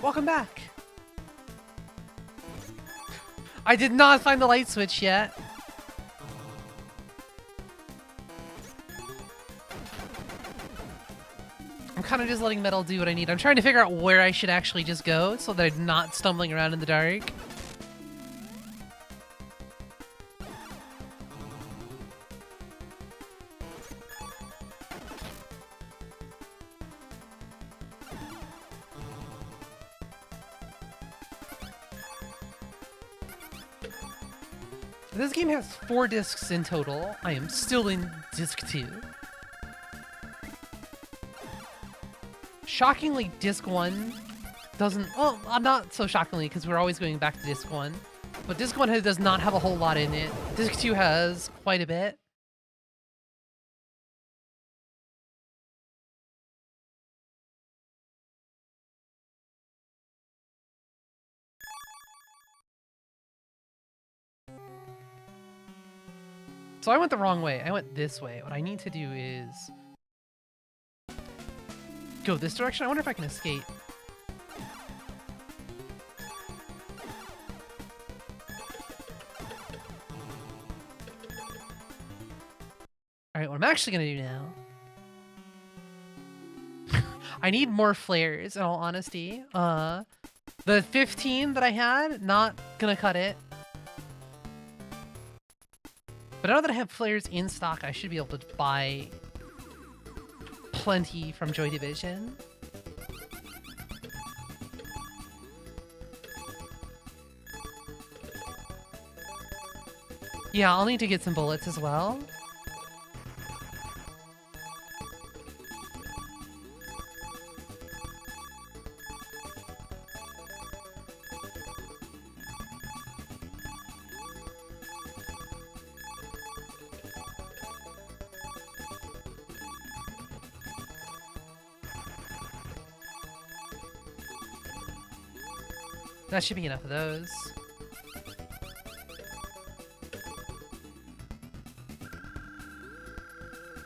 Welcome back. I did not find the light switch yet. I'm kind of just letting Metal do what I need. I'm trying to figure out where I should actually just go so that I'm not stumbling around in the dark. This game has 4 discs in total. I am still in disc 2. Shockingly, disc 1 doesn't... Well, not so shockingly, because we're always going back to disc 1. But disc 1 does not have a whole lot in it. Disc 2 has quite a bit. So I went the wrong way. I went this way. What I need to do is go this direction. I wonder if I can escape. All right, what I'm actually gonna do now. I need more flares, in all honesty. The 15 that I had, not gonna cut it. But now that I have flares in stock, I should be able to buy plenty from Joy Division. Yeah, I'll need to get some bullets as well. That should be enough of those.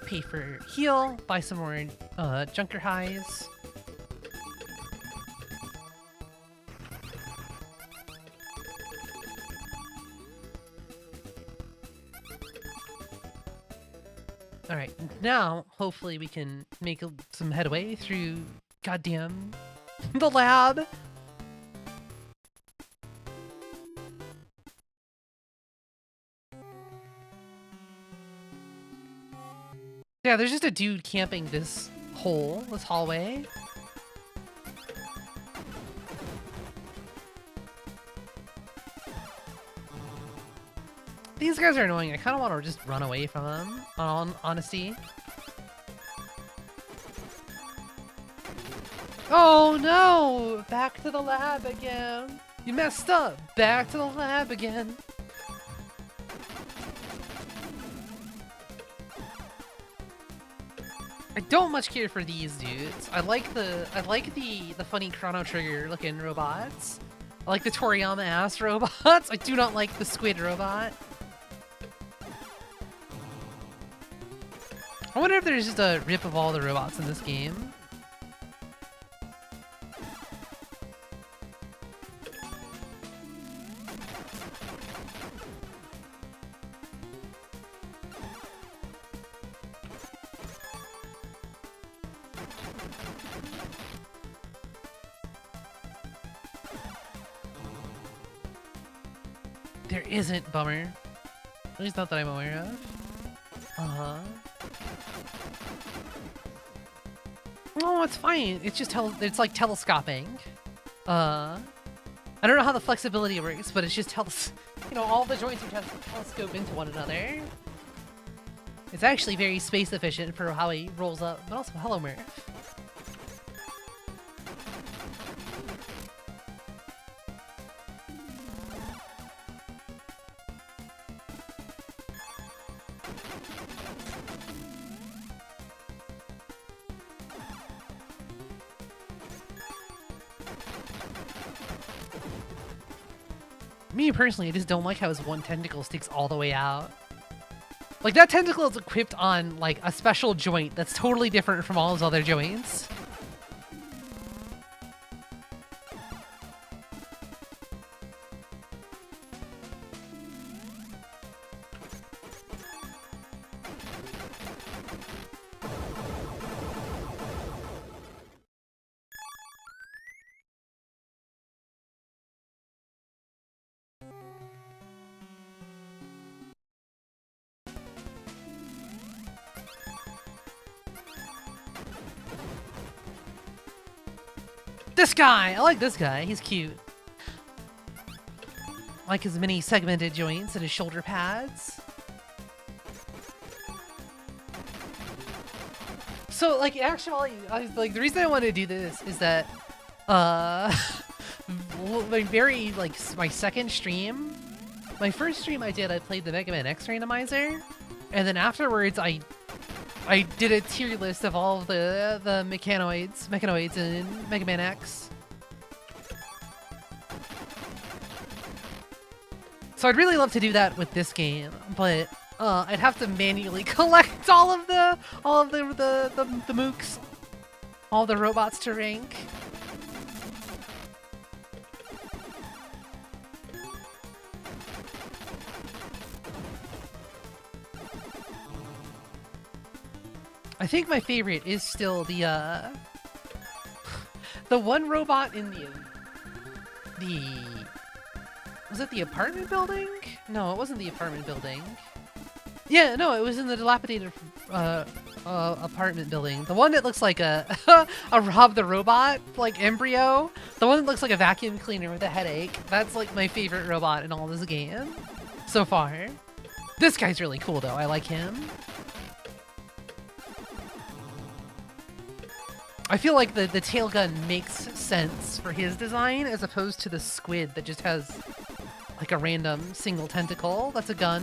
Pay for heal, buy some more junker highs. Alright, now hopefully we can make some headway through goddamn the lab. Yeah, there's just a dude camping this hole, this hallway. These guys are annoying. I kind of want to just run away from them, on honesty. Oh no! Back to the lab again. You messed up. Back to the lab again. I don't much care for these dudes. I like the funny Chrono Trigger looking robots. I like the Toriyama ass robots. I do not like the squid robot. I wonder if there's just a rip of all the robots in this game. There isn't, bummer. At least not that I'm aware of. Oh, it's fine. It's just it's like telescoping. I don't know how the flexibility works, but it's just you know, all the joints are telescope into one another. It's actually very space efficient for how he rolls up, but also hello, Murph. Me personally, I just don't like how his one tentacle sticks all the way out. Like, that tentacle is equipped on, like, a special joint that's totally different from all his other joints. This guy! I like this guy. He's cute. I like his many segmented joints and his shoulder pads. So, like, actually, like, the reason I wanted to do this is that, my second stream, my first stream I played the Mega Man X randomizer, and then afterwards I did a tier list of all of the mechanoids in Mega Man X. So I'd really love to do that with this game, but I'd have to manually collect all of the mooks, all the robots to rank. I think my favorite is still the one robot in the was it the apartment building? No, it wasn't the apartment building. Yeah, no, it was in the dilapidated apartment building. The one that looks like a a Rob the Robot like embryo. The one that looks like a vacuum cleaner with a headache. That's like my favorite robot in all this game so far. This guy's really cool though. I like him. I feel like the tail gun makes sense for his design as opposed to the squid that just has like a random single tentacle. That's a gun.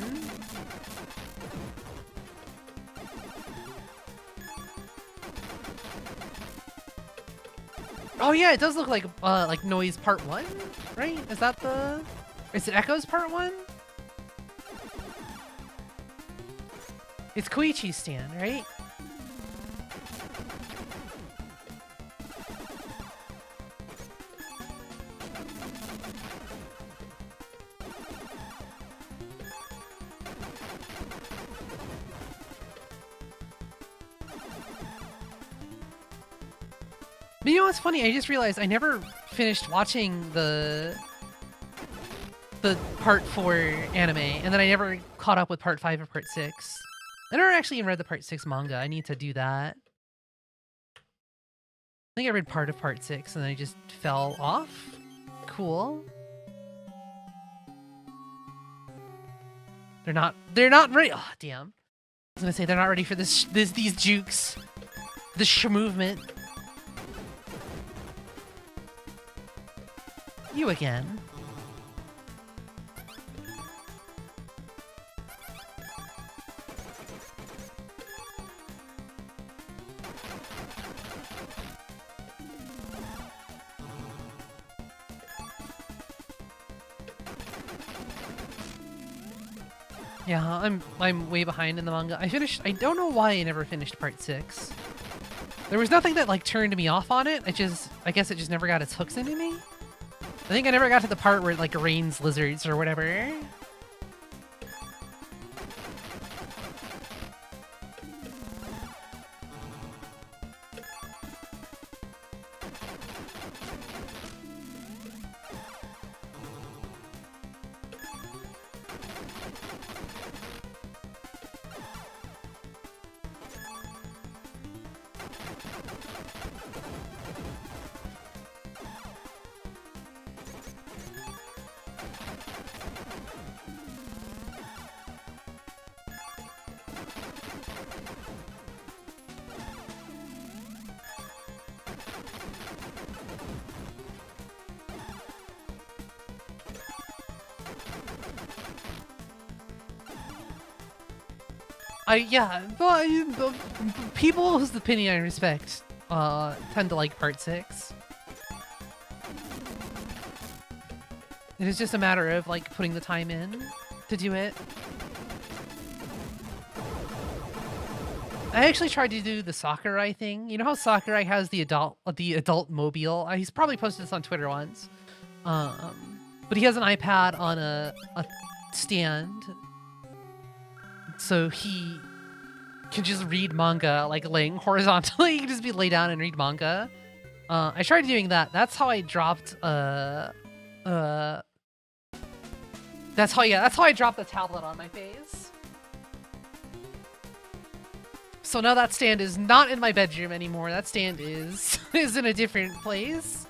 Oh yeah, it does look like Noise Part 1, right? Is that the... Is it Echoes Part 1? It's Koichi's stand, right? But you know what's funny? I just realized I never finished watching the Part 4 anime, and then I never caught up with Part 5 or Part 6. I never actually even read the Part 6 manga. I need to do that. I think I read part of Part 6, and then I just fell off. Cool. They're not ready. Oh, damn. I was gonna say they're not ready for these jukes. This sh-movement. You again. Yeah, I'm way behind in the manga. I don't know why I never finished Part 6. There was nothing that like turned me off on it. I guess it just never got its hooks into me. I think I never got to the part where it like rains lizards or whatever. People whose opinion I respect tend to like Part 6. It is just a matter of like putting the time in to do it. I actually tried to do the Sakurai thing. You know how Sakurai has the adult mobile? He's probably posted this on Twitter once. But he has an iPad on a stand. So he can just read manga, like laying horizontally. He can just be laid down and read manga. I tried doing that. That's how I dropped that's how I dropped the tablet on my face. So now that stand is not in my bedroom anymore. That stand is in a different place.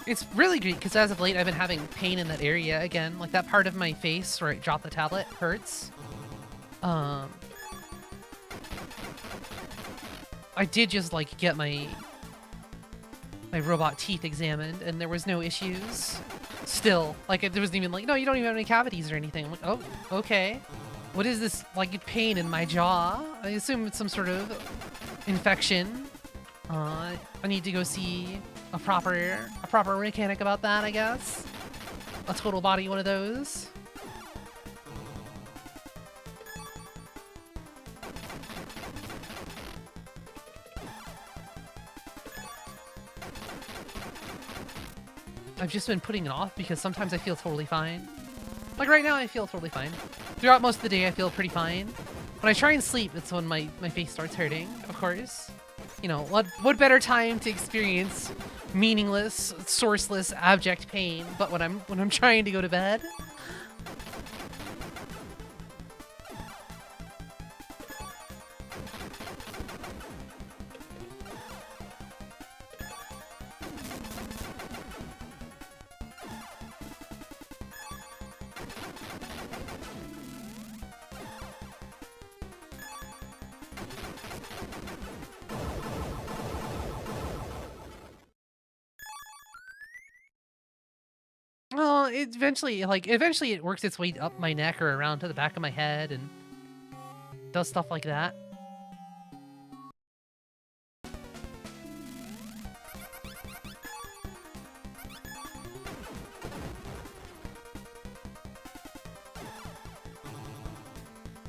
It's really great because as of late I've been having pain in that area again. Like that part of my face where I dropped the tablet hurts. I did just like get my robot teeth examined and there was no issues. Still, like there wasn't even like, no, you don't even have any cavities or anything. I'm like, oh, okay. What is this like pain in my jaw? I assume it's some sort of infection. I need to go see a proper mechanic about that, I guess. A total body one of those. I've just been putting it off because sometimes I feel totally fine. Like right now, I feel totally fine. Throughout most of the day, I feel pretty fine. When I try and sleep, it's when my face starts hurting, of course. You know, what better time to experience meaningless, sourceless, abject pain but when I'm trying to go to bed? Well, eventually it works its way up my neck or around to the back of my head and does stuff like that.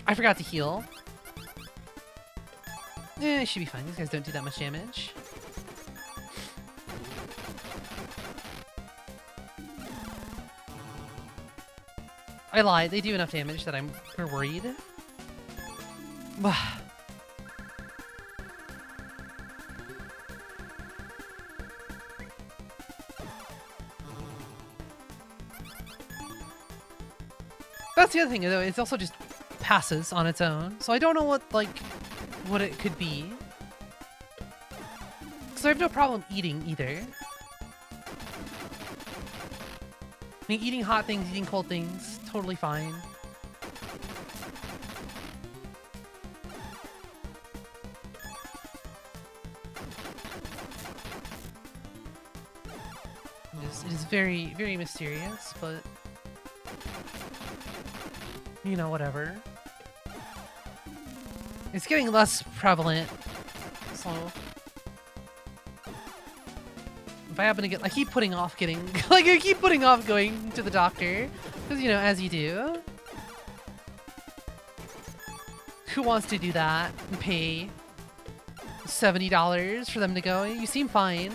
I forgot to heal. It should be fine. These guys don't do that much damage. I lied. They do enough damage that we're worried. That's the other thing, though. It's also just passes on its own, so I don't know what it could be. Because I have no problem eating either. I mean, eating hot things, eating cold things, totally fine. It is very, very mysterious, but you know, whatever. It's getting less prevalent, so if I happen to get, I keep putting off getting, I keep putting off going to the doctor, because, you know, as you do. Who wants to do that and pay $70 for them to go? You seem fine.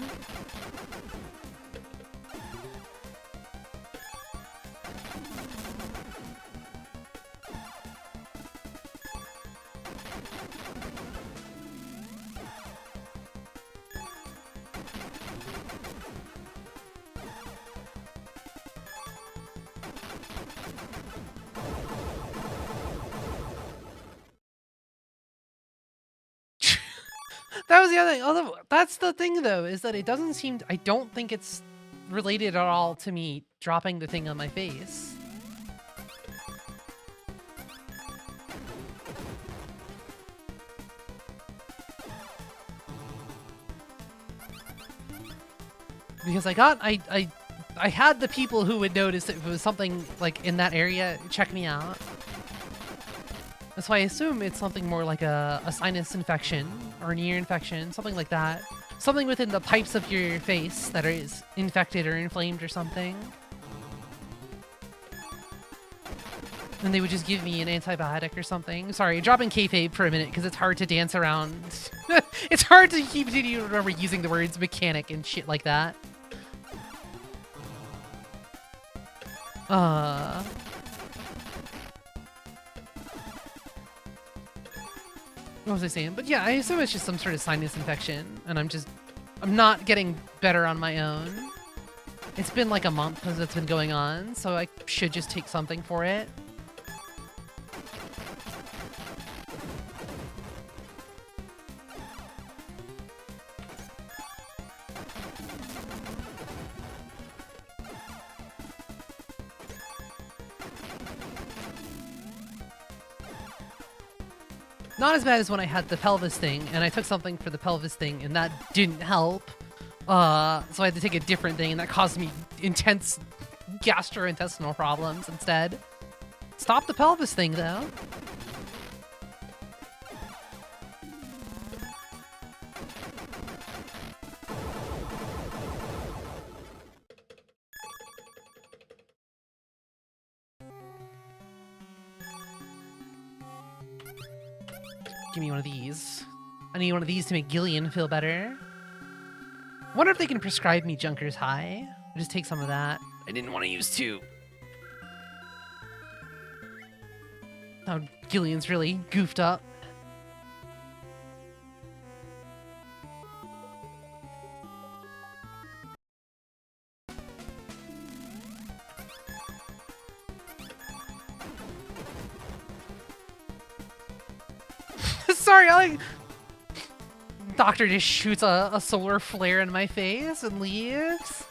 That was the other thing. Although that's the thing, though, is that it doesn't seem. I don't think it's related at all to me dropping the thing on my face. Because I had the people who would notice if it was something like in that area check me out. That's why I assume it's something more like a sinus infection or an ear infection, something like that. Something within the pipes of your face that is infected or inflamed or something. And they would just give me an antibiotic or something. Sorry, dropping kayfabe for a minute because it's hard to dance around. It's hard to continue to remember using the words mechanic and shit like that. What was I saying? But yeah, I assume it's just some sort of sinus infection, and I'm not getting better on my own. It's been like a month as it's been going on, so I should just take something for it. Not as bad as when I had the pelvis thing, and I took something for the pelvis thing, and that didn't help. So I had to take a different thing, and that caused me intense gastrointestinal problems instead. Stop the pelvis thing, though. Give me one of these. I need one of these to make Gillian feel better. I wonder if they can prescribe me Junker's High. I'll just take some of that. I didn't want to use two. Oh, Gillian's really goofed up. Sorry, Doctor just shoots a solar flare in my face and leaves.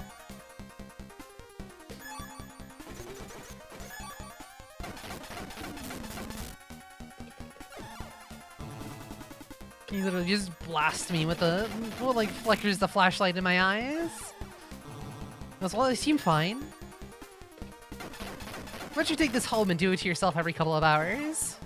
He literally just blasts me with flickers the flashlight in my eyes. Well, they seem fine. Why don't you take this home and do it to yourself every couple of hours?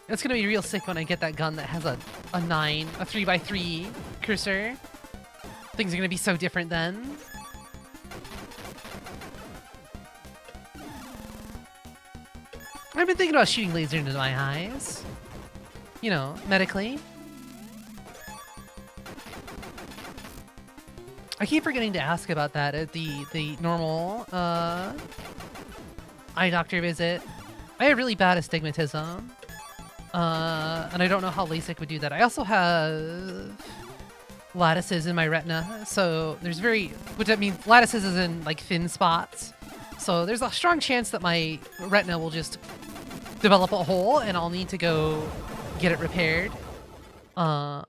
It's gonna be real sick when I get that gun that has a 3x3 cursor. Things are gonna be so different then. I've been thinking about shooting laser into my eyes. You know, medically. I keep forgetting to ask about that at the normal eye doctor visit. I have really bad astigmatism. And I don't know how LASIK would do that. I also have lattices in my retina, so there's which that means lattices is in like thin spots. So there's a strong chance that my retina will just develop a hole and I'll need to go get it repaired. And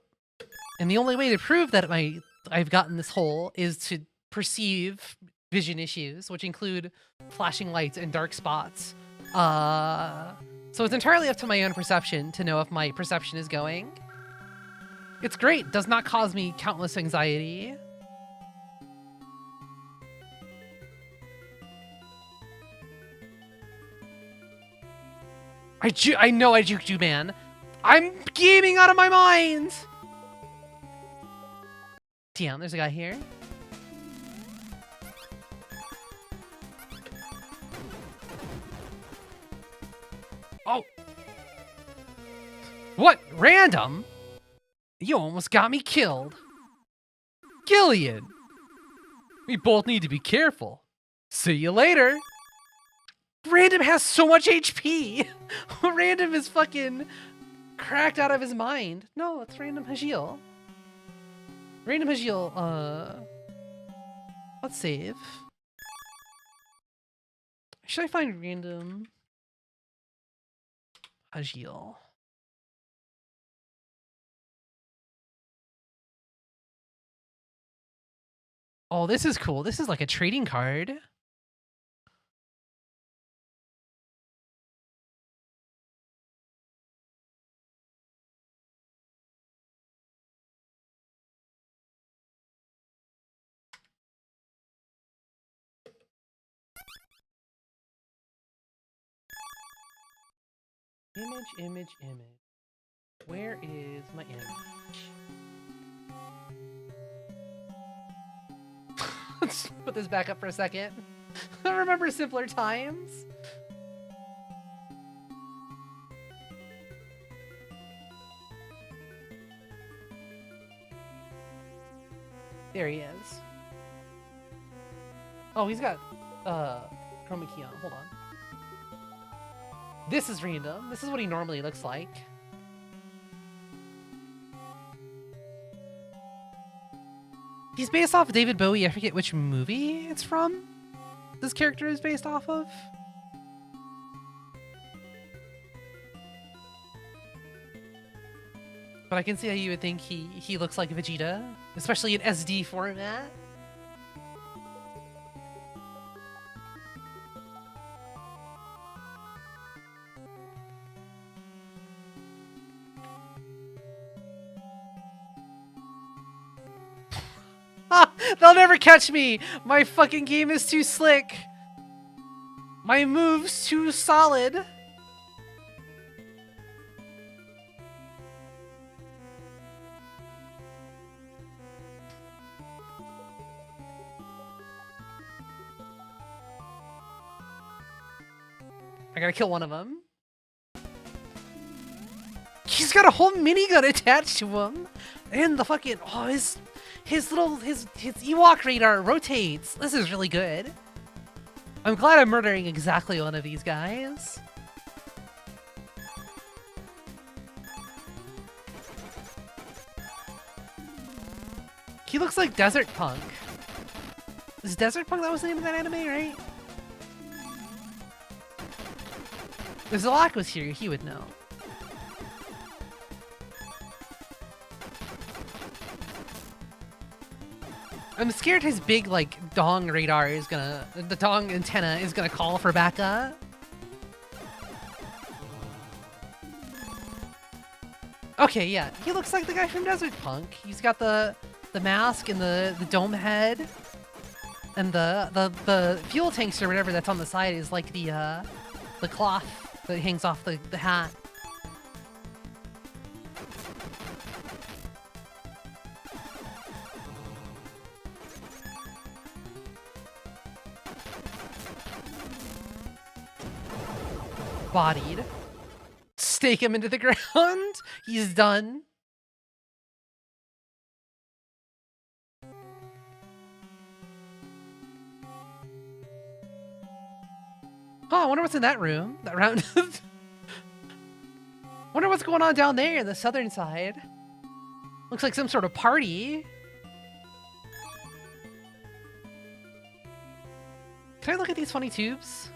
the only way to prove that I've gotten this hole is to perceive vision issues, which include flashing lights and dark spots. So it's entirely up to my own perception to know if my perception is going. It's great. Does not cause me countless anxiety. I know I juked you, man. I'm gaming out of my mind. Damn, there's a guy here. Oh! What? Random? You almost got me killed. Gillian! We both need to be careful. See you later. Random has so much HP! Random is fucking cracked out of his mind. No, it's Random Hajil. Random Hajil, let's save. Should I find Random Hajil? Oh, this is cool. This is like a trading card. Image. Where is my image? Let's put this back up for a second. I remember simpler times. There he is. Oh, he's got chroma key on. Hold on. This is Random. This is what he normally looks like. He's based off of David Bowie. I forget which movie it's from. This character is based off of. But I can see how you would think he looks like Vegeta, especially in SD format. They'll never catch me. My fucking game is too slick. My move's too solid. I gotta kill one of them. He's got a whole minigun attached to him, and the fucking his Ewok radar rotates. This is really good. I'm glad I'm murdering exactly one of these guys. He looks like Desert Punk. Is Desert Punk that was the name of that anime, right? If Zalak was here, he would know. I'm scared his big, like, dong radar is gonna... The dong antenna is gonna call for backup. Okay, yeah. He looks like the guy from Desert Punk. He's got the mask and the dome head. And the fuel tanks or whatever that's on the side is like the cloth that hangs off the hat. Bodied. Stake him into the ground. He's done. Oh, I wonder what's in that room. That round. Wonder what's going on down there in the southern side. Looks like some sort of party. Can I look at these funny tubes?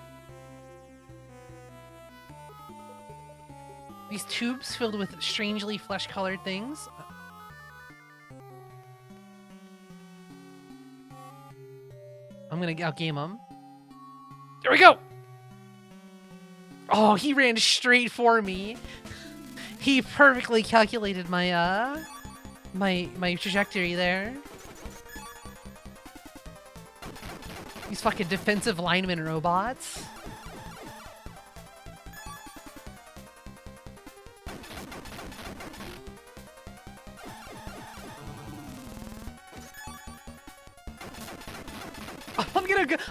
These tubes filled with strangely flesh-colored things. I'm gonna outgame him. There we go! Oh, he ran straight for me. He perfectly calculated my my trajectory there. These fucking defensive lineman robots.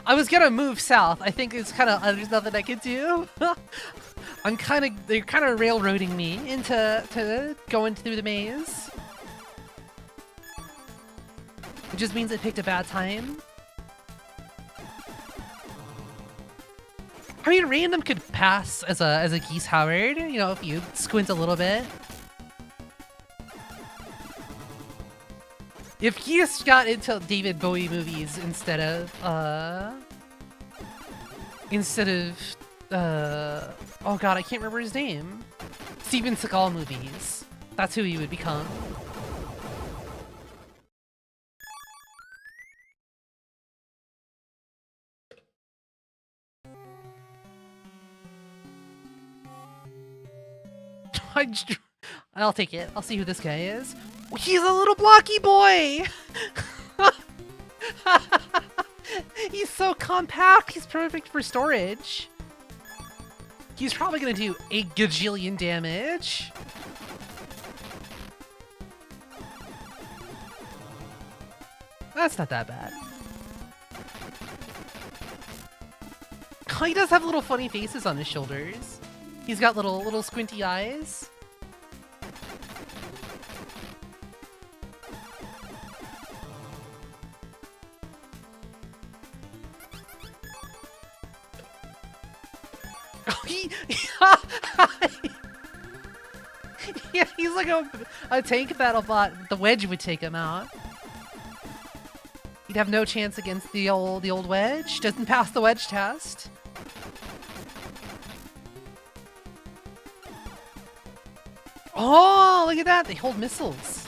I was gonna move south. I think it's kind of there's nothing I can do. They're kind of railroading me into going through the maze. It just means I picked a bad time. I mean, random could pass as a Geese Howard, you know, if you squint a little bit. If Geese got into David Bowie movies instead of oh god, I can't remember his name. Steven Seagal movies. That's who he would become. I'll take it. I'll see who this guy is. He's a little blocky boy! He's so compact. He's perfect for storage. He's probably gonna do a gajillion damage. That's not that bad. Oh, he does have little funny faces on his shoulders. He's got little squinty eyes. Yeah, he's like a tank battle bot. The wedge would take him out. He'd have no chance against the old wedge. Doesn't pass the wedge test. Oh, look at that! They hold missiles.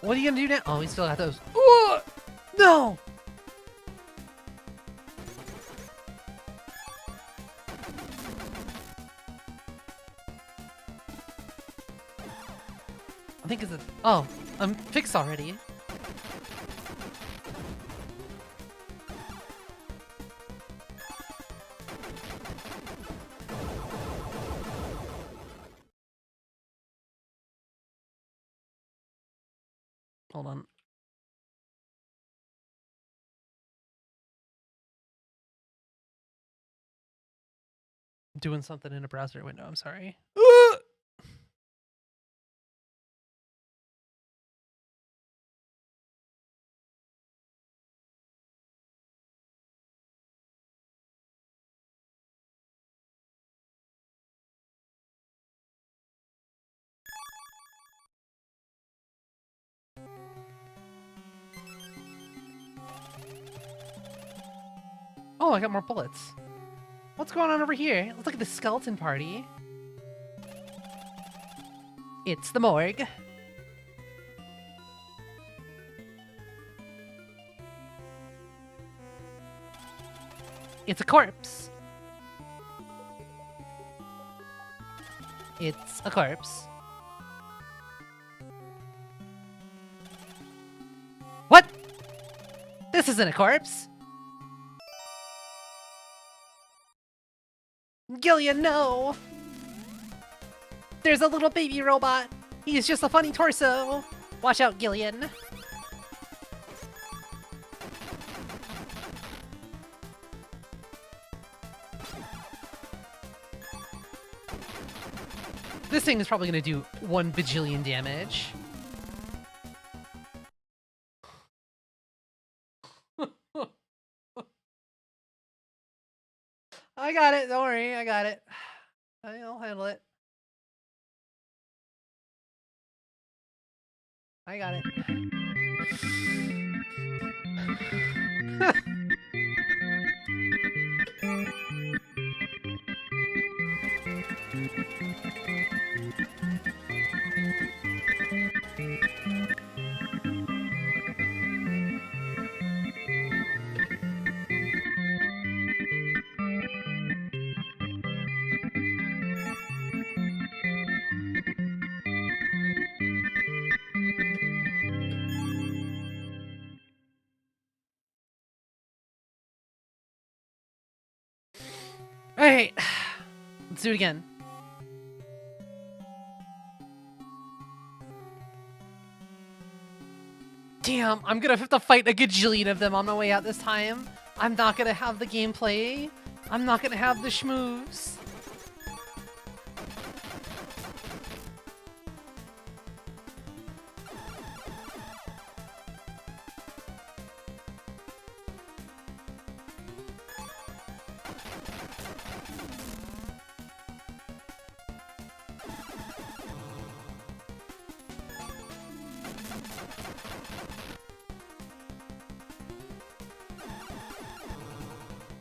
What are you gonna do now? Oh, he still got those. Ooh! No! I think it's a... Oh, I'm fixed already. Hold on. I'm doing something in a browser window, I'm sorry. Oh, I got more bullets. What's going on over here? Let's look at the skeleton party. It's the morgue. It's a corpse. It's a corpse. What? This isn't a corpse. Gillian, no! There's a little baby robot. He's just a funny torso. Watch out, Gillian. This thing is probably gonna do 1 bajillion damage. I got it, don't worry, I got it. I'll handle it. I got it. Alright, let's do it again. Damn, I'm gonna have to fight a gajillion of them on my way out this time. I'm not gonna have the gameplay. I'm not gonna have the schmoves.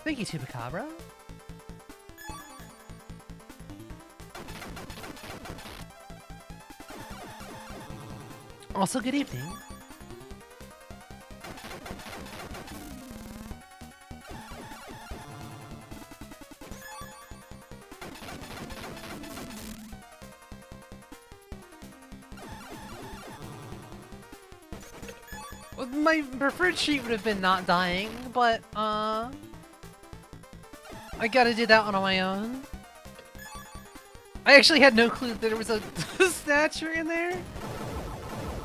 Thank you, Chupacabra. Also, good evening. My preferred cheat would have been not dying, but, I gotta do that one on my own. I actually had no clue that there was a Snatcher in there.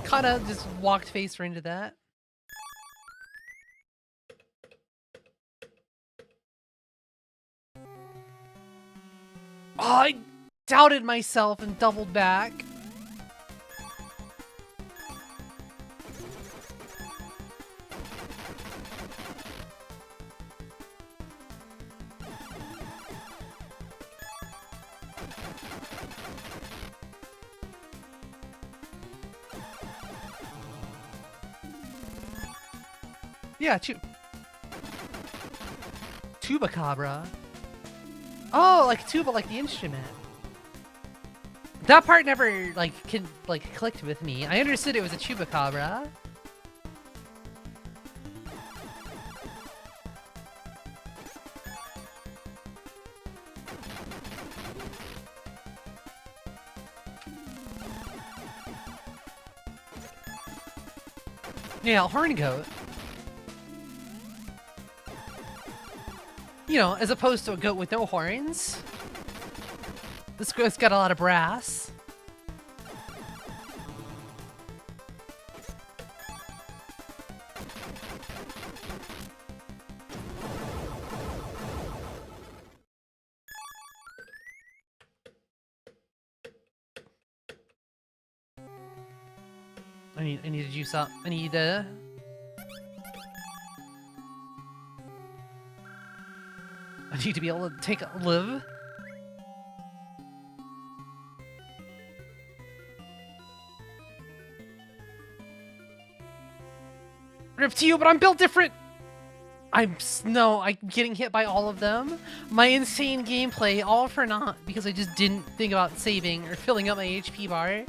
Kinda just walked face right into that. Oh, I doubted myself and doubled back. Yeah, Tubacabra. Oh, like tuba, like the instrument. That part never clicked with me. I understood it was a chupacabra. Yeah, horn goat. You know, as opposed to a goat with no horns. This goat's got a lot of brass. I need to juice up. I need to... I need to be able to take a live. Rip to you, but I'm built different! I'm getting hit by all of them. My insane gameplay, all for naught, because I just didn't think about saving or filling up my HP bar.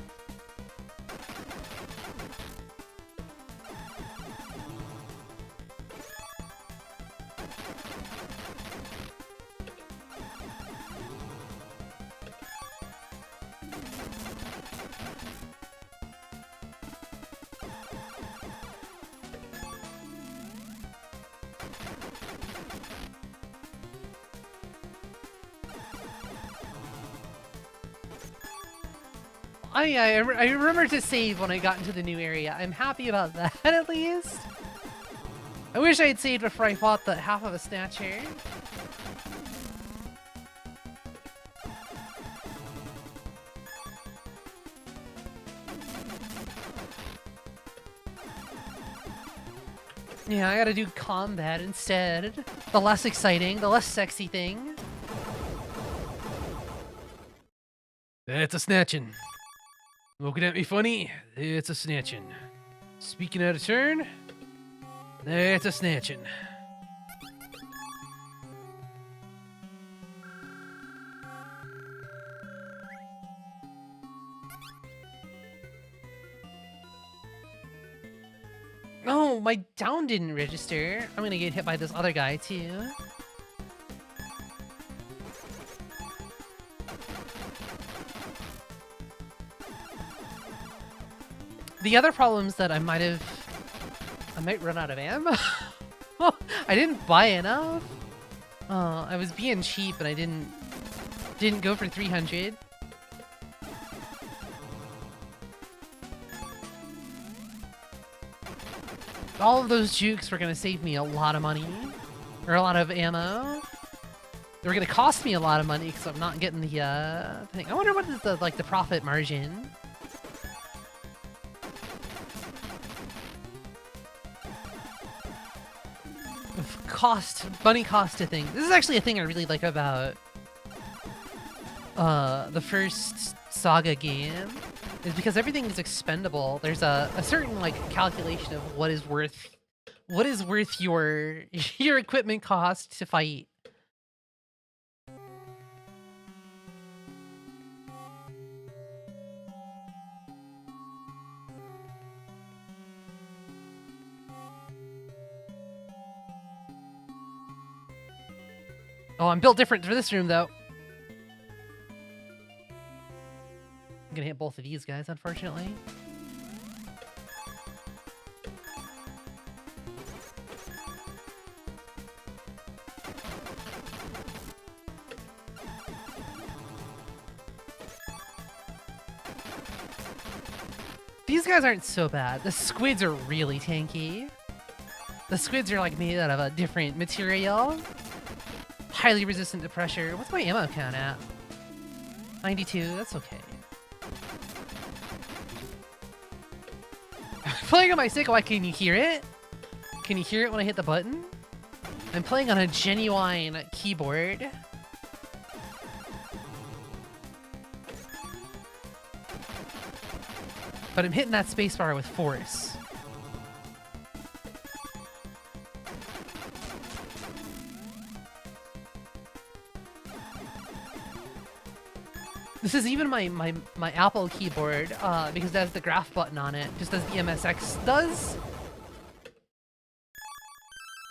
I remember to save when I got into the new area. I'm happy about that, at least. I wish I had saved before I fought the half of a Snatcher. Yeah, I gotta do combat instead. The less exciting, the less sexy thing. That's a snatching. Looking at me funny? It's a snatching. Speaking out of turn? That's a snatching. Oh, my down didn't register. I'm gonna get hit by this other guy too. The other problems that I might run out of ammo. I didn't buy enough. I was being cheap and I didn't go for 300. All of those jukes were gonna save me a lot of money, or a lot of ammo. They were gonna cost me a lot of money because I'm not getting the thing. I wonder what is the profit margin. Money cost a thing. This is actually a thing I really like about the first Saga game, is because everything is expendable. There's a certain calculation of what is worth your your equipment cost to fight. Oh, I'm built different for this room, though. I'm gonna hit both of these guys, unfortunately. These guys aren't so bad. The squids are really tanky. The squids are made out of a different material. Highly resistant to pressure. What's my ammo count at? 92, that's okay. I'm playing on my stick. Why, can you hear it? Can you hear it when I hit the button? I'm playing on a genuine keyboard. But I'm hitting that spacebar with force. This is even my Apple keyboard, because it has the graph button on it, just as the MSX does.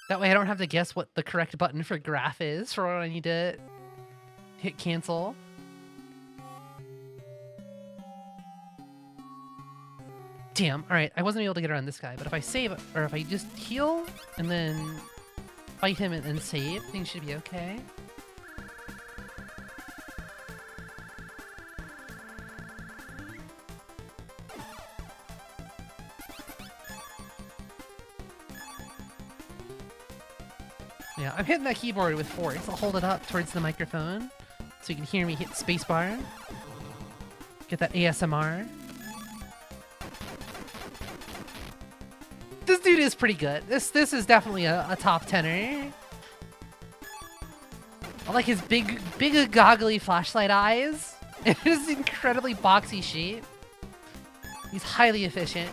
That way I don't have to guess what the correct button for graph is for when I need to hit cancel. Damn, alright, I wasn't able to get around this guy, but if I save, or if I just heal, and then fight him and then save, things should be okay. Yeah, I'm hitting that keyboard with force. I'll hold it up towards the microphone so you can hear me hit spacebar. Get that ASMR. This dude is pretty good. This is definitely a top tenner. I like his big goggly flashlight eyes. And his incredibly boxy shape. He's highly efficient.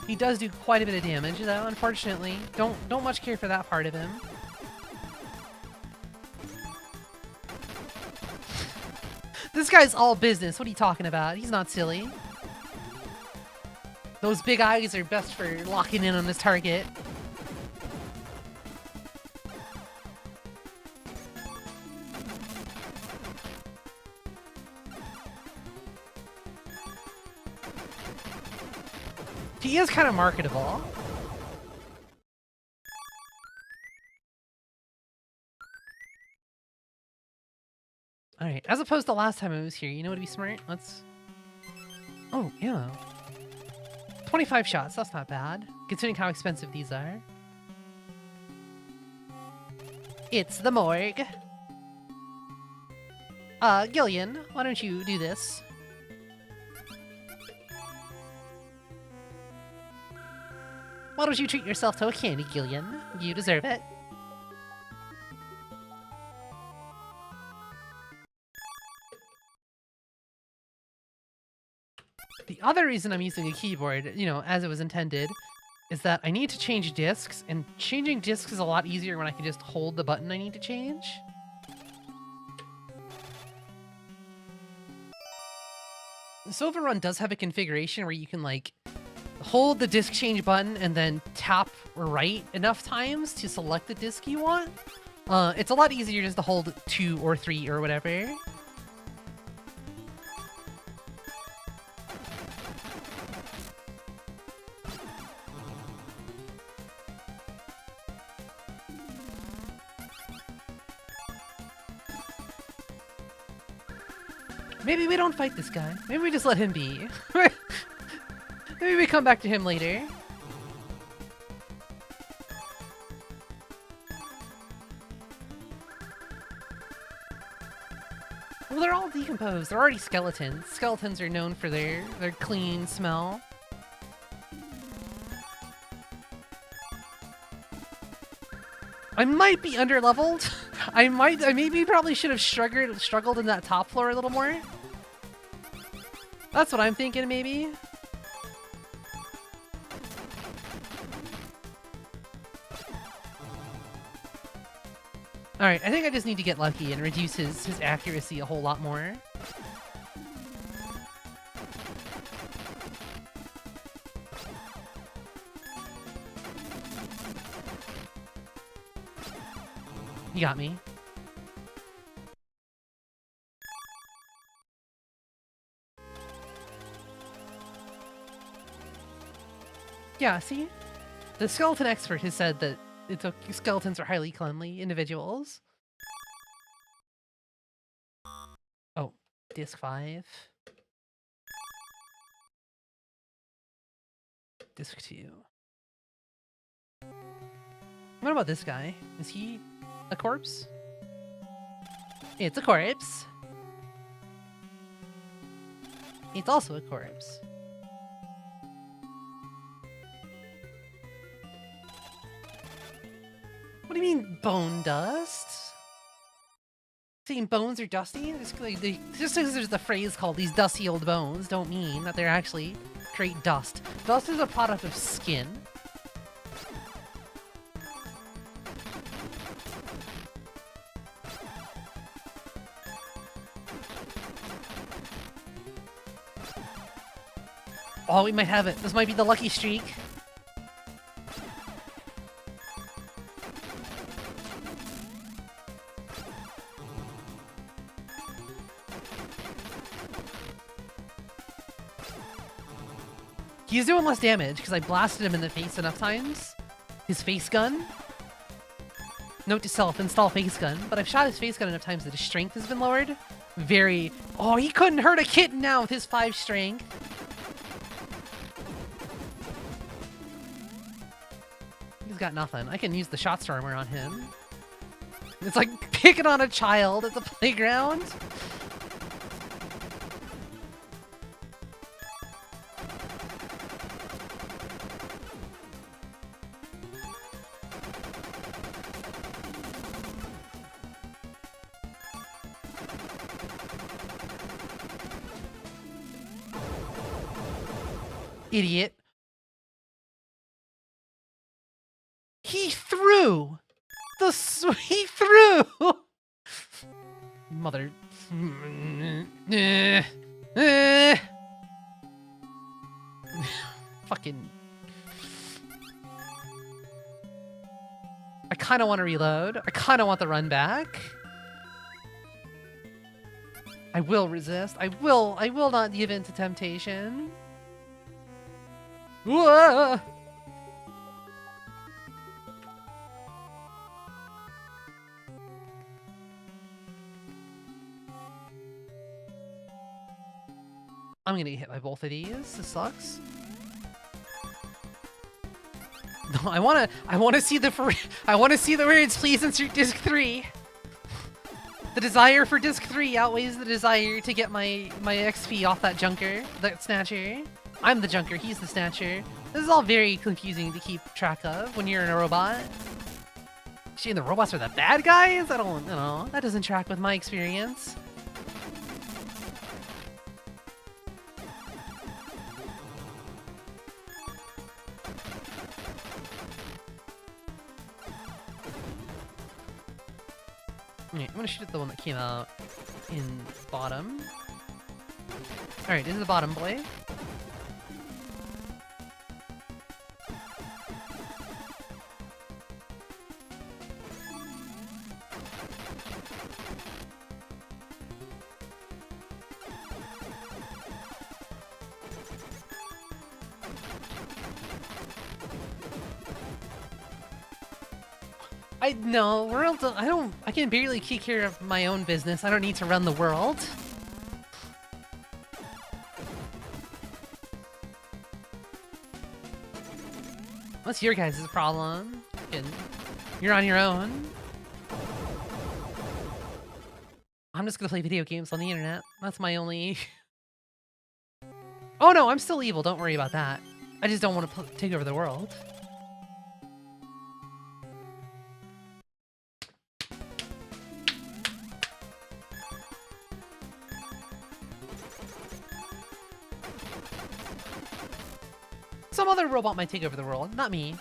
He does do quite a bit of damage, though, unfortunately. Don't much care for that part of him. This guy's all business. What are you talking about? He's not silly. Those big eyes are best for locking in on this target. He is kind of marketable. Alright, as opposed to last time I was here, you know what would be smart? Let's... Oh, ammo. 25 shots, that's not bad, considering how expensive these are. It's the morgue. Gillian, why don't you do this? Why don't you treat yourself to a candy, Gillian? You deserve it. The other reason I'm using a keyboard, you know, as it was intended, is that I need to change discs, and changing discs is a lot easier when I can just hold the button I need to change. Silver Run does have a configuration where you can, like, hold the disc change button and then tap right enough times to select the disc you want. It's a lot easier just to hold 2 or 3 or whatever. Maybe we don't fight this guy. Maybe we just let him be. Maybe we come back to him later. Well, they're all decomposed. They're already skeletons. Skeletons are known for their clean smell. I might be underleveled. I maybe probably should have struggled in that top floor a little more. That's what I'm thinking, maybe. Alright, I think I just need to get lucky and reduce his accuracy a whole lot more. You got me. Yeah, see? The skeleton expert has said that skeletons are highly cleanly individuals. Oh, disc 5. Disc 2. What about this guy? Is he a corpse? It's a corpse. It's also a corpse. What do you mean, bone dust? Saying bones are dusty? Just because there's the phrase called these dusty old bones don't mean that they're actually create dust. Dust is a product of skin. Oh, we might have it. This might be the lucky streak. He's doing less damage because I blasted him in the face enough times. His face gun. Note to self, install face gun. But I've shot his face gun enough times that his strength has been lowered. Very... Oh, he couldn't hurt a kitten now with his 5 strength. He's got nothing. I can use the shot stormer on him. It's like picking on a child at the playground. Idiot. He threw! He threw! Mother... Fucking... I kinda want to reload. I kinda want the run back. I will resist. I will not give in to temptation. Whoa! I'm gonna get hit by both of these. This sucks. No, I wanna see the words. Please insert disc 3. The desire for disc 3 outweighs the desire to get my XP off that junker, that Snatcher. I'm the junker, he's the Snatcher. This is all very confusing to keep track of when you're in a robot. Actually, the robots are the bad guys? I don't know. That doesn't track with my experience. Alright, I'm gonna shoot at the one that came out in bottom. Alright, this is the bottom boy. I can barely take care of my own business. I don't need to run the world. What's your guys' problem? You're on your own. I'm just gonna play video games on the internet. That's my only... Oh no, I'm still evil. Don't worry about that. I just don't want to take over the world. Some other robot might take over the world, not me.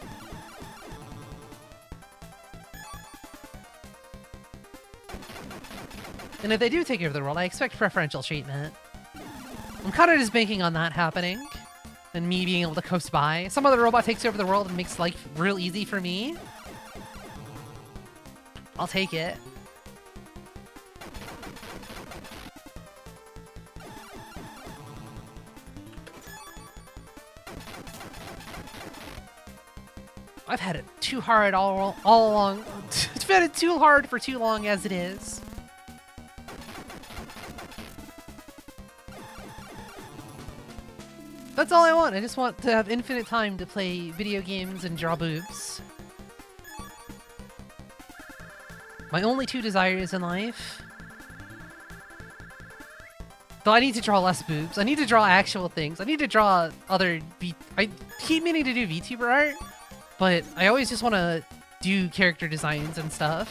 And if they do take over the world, I expect preferential treatment. I'm kind of just banking on that happening, and me being able to coast by. Some other robot takes over the world and makes life real easy for me. I'll take it. I've had it too hard all along. I've had it too hard for too long as it is. That's all I want. I just want to have infinite time to play video games and draw boobs. My only 2 desires in life. Though I need to draw less boobs. I need to draw actual things. I need to draw other I keep meaning to do VTuber art. But I always just want to do character designs and stuff.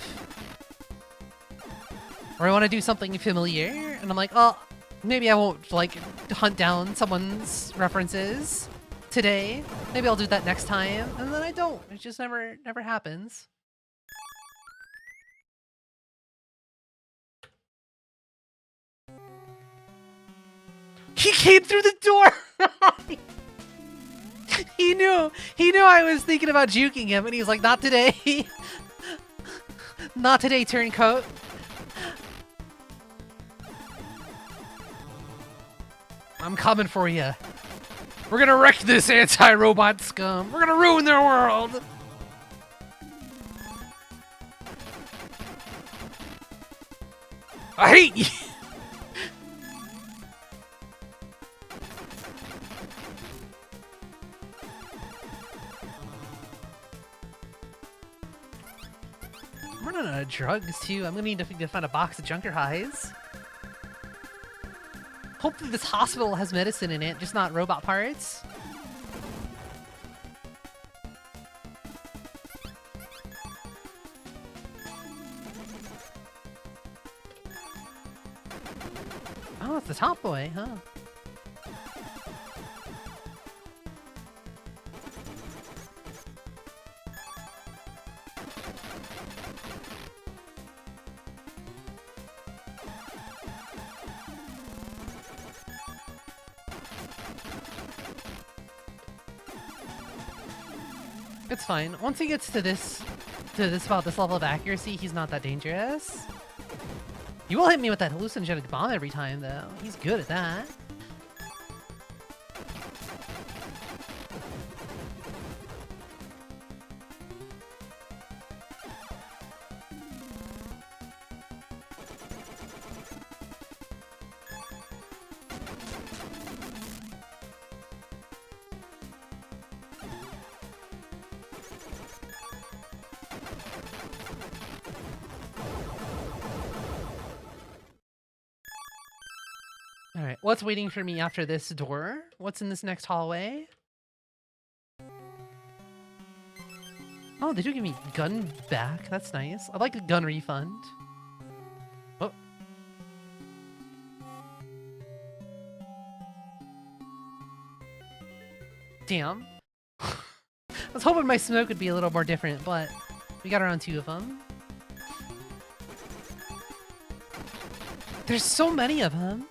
Or I want to do something familiar, and I'm like, oh, Maybe I won't, like, hunt down someone's references today. Maybe I'll do that next time, and then I don't. It just never happens. He came through the door! He knew I was thinking about juking him, and he was like, not today. Not today, turncoat. I'm coming for you. We're gonna wreck this anti-robot scum. We're gonna ruin their world. I hate you. I'm running out of drugs too. I'm gonna need to find a box of Junker Highs. Hopefully this hospital has medicine in it, just not robot parts. Oh, it's the top boy, huh? It's fine. Once he gets to this about this level of accuracy, he's not that dangerous. You will hit me with that hallucinogenic bomb every time, though. He's good at that. Alright, what's waiting for me after this door? What's in this next hallway? Oh, they do give me gun back. That's nice. I'd like a gun refund. Oh. Damn. I was hoping my smoke would be a little more different, but we got around 2 of them. There's so many of them.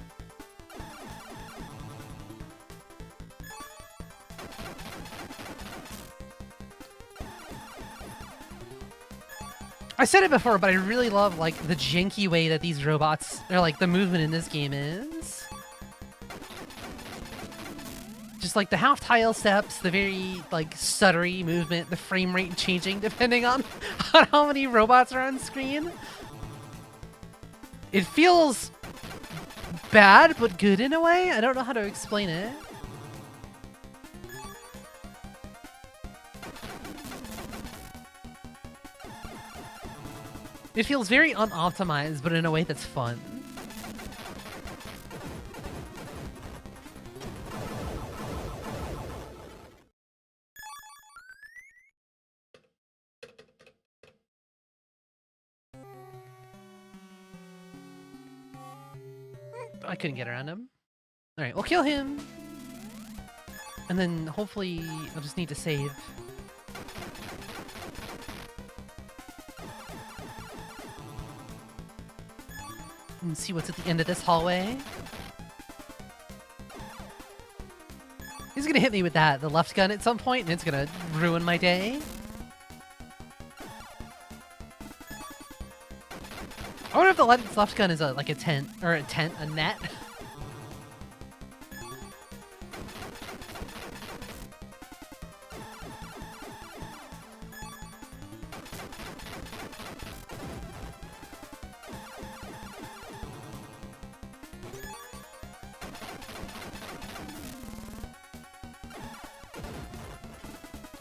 I said it before, but I really love, like, the janky way that these robots, or, like, the movement in this game is. Just, like, the half tile steps, the very, like, stuttery movement, the frame rate changing depending on how many robots are on screen. It feels bad, but good in a way. I don't know how to explain it. It feels very unoptimized, but in a way that's fun. I couldn't get around him. Alright, we'll kill him. And then hopefully I'll just need to save. And see what's at the end of this hallway. He's gonna hit me with the left gun at some point, and it's gonna ruin my day. I wonder if the left gun is like a tent, or a net.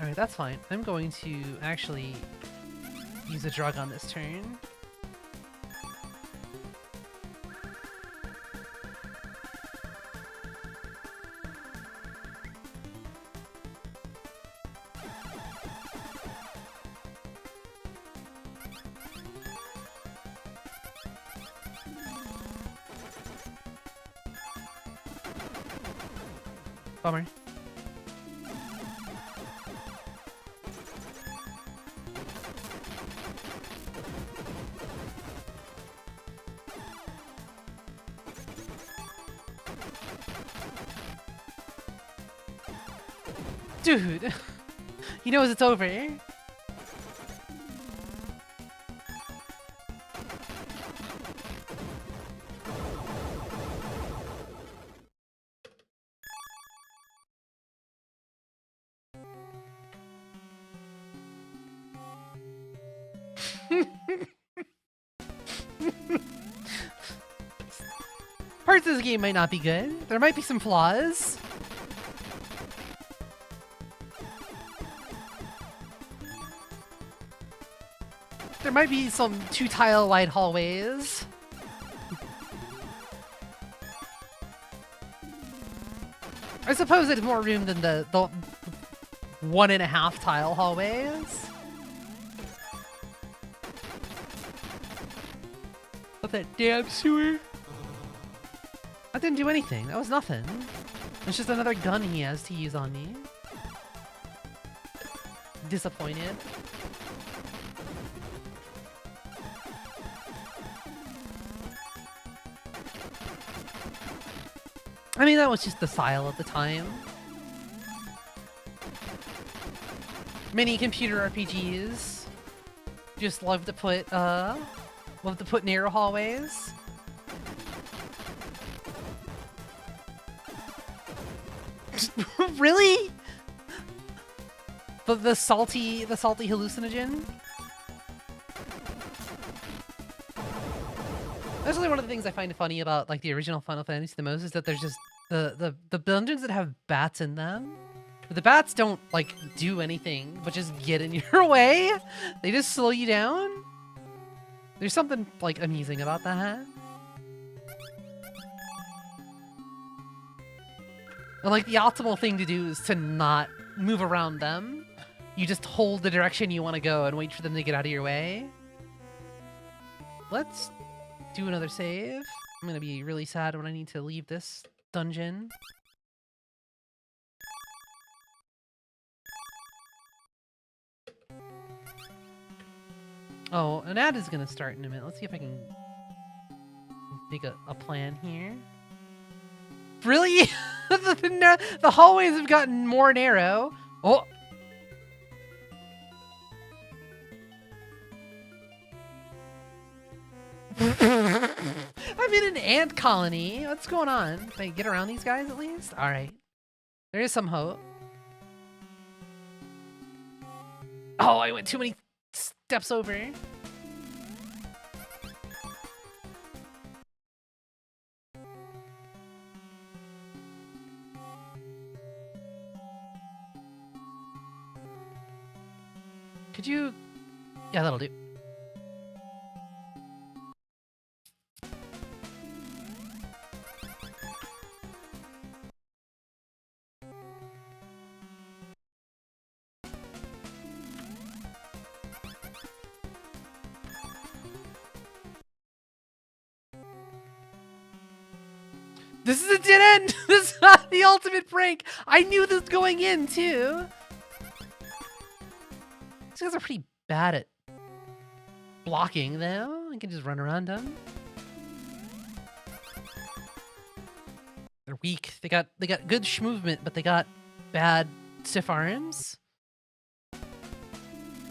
Alright, that's fine. I'm going to actually use a drug on this turn. Bummer. Dude, he knows it's over. Parts of this game might not be good. There might be some flaws. There might be some 2-tile wide hallways. I suppose there's more room than the 1.5 tile hallways. But that damn sewer. That didn't do anything. That was nothing. It's just another gun he has to use on me. Disappointed. I mean, that was just the style at the time. Many computer RPGs just love to put narrow hallways. Really? The salty hallucinogen? That's really one of the things I find funny about like the original Final Fantasy the most is that there's just the dungeons that have bats in them. But the bats don't like do anything but just get in your way. They just slow you down. There's something like amusing about that. And like the optimal thing to do is to not move around them. You just hold the direction you want to go and wait for them to get out of your way. Let's do another save. I'm gonna be really sad when I need to leave this dungeon. Oh, an ad is gonna start in a minute. Let's see if I can make a plan here. Really? The hallways have gotten more narrow. Oh! I'm in an ant colony. What's going on? Can I get around these guys at least? Alright. There is some hope. Oh, I went too many steps over. Could you... Yeah, that'll do. This is a dead end! This is not the ultimate prank! I knew this going in, too! These guys are pretty bad at blocking, though. I can just run around them. They're weak. They got good movement, but they got bad stiff arms.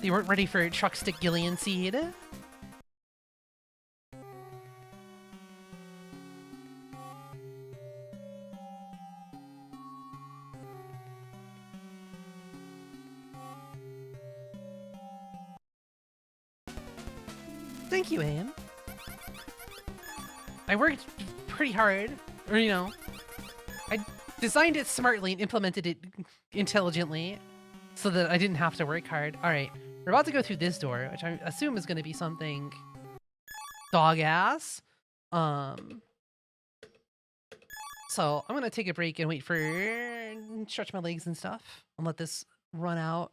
They weren't ready for truck stick Gillian seed. Thank you, Anne. I worked pretty hard, or you know, I designed it smartly and implemented it intelligently so that I didn't have to work hard. All right, we're about to go through this door, which I assume is going to be something dog ass. So I'm gonna take a break and wait for stretch my legs and stuff and let this run out.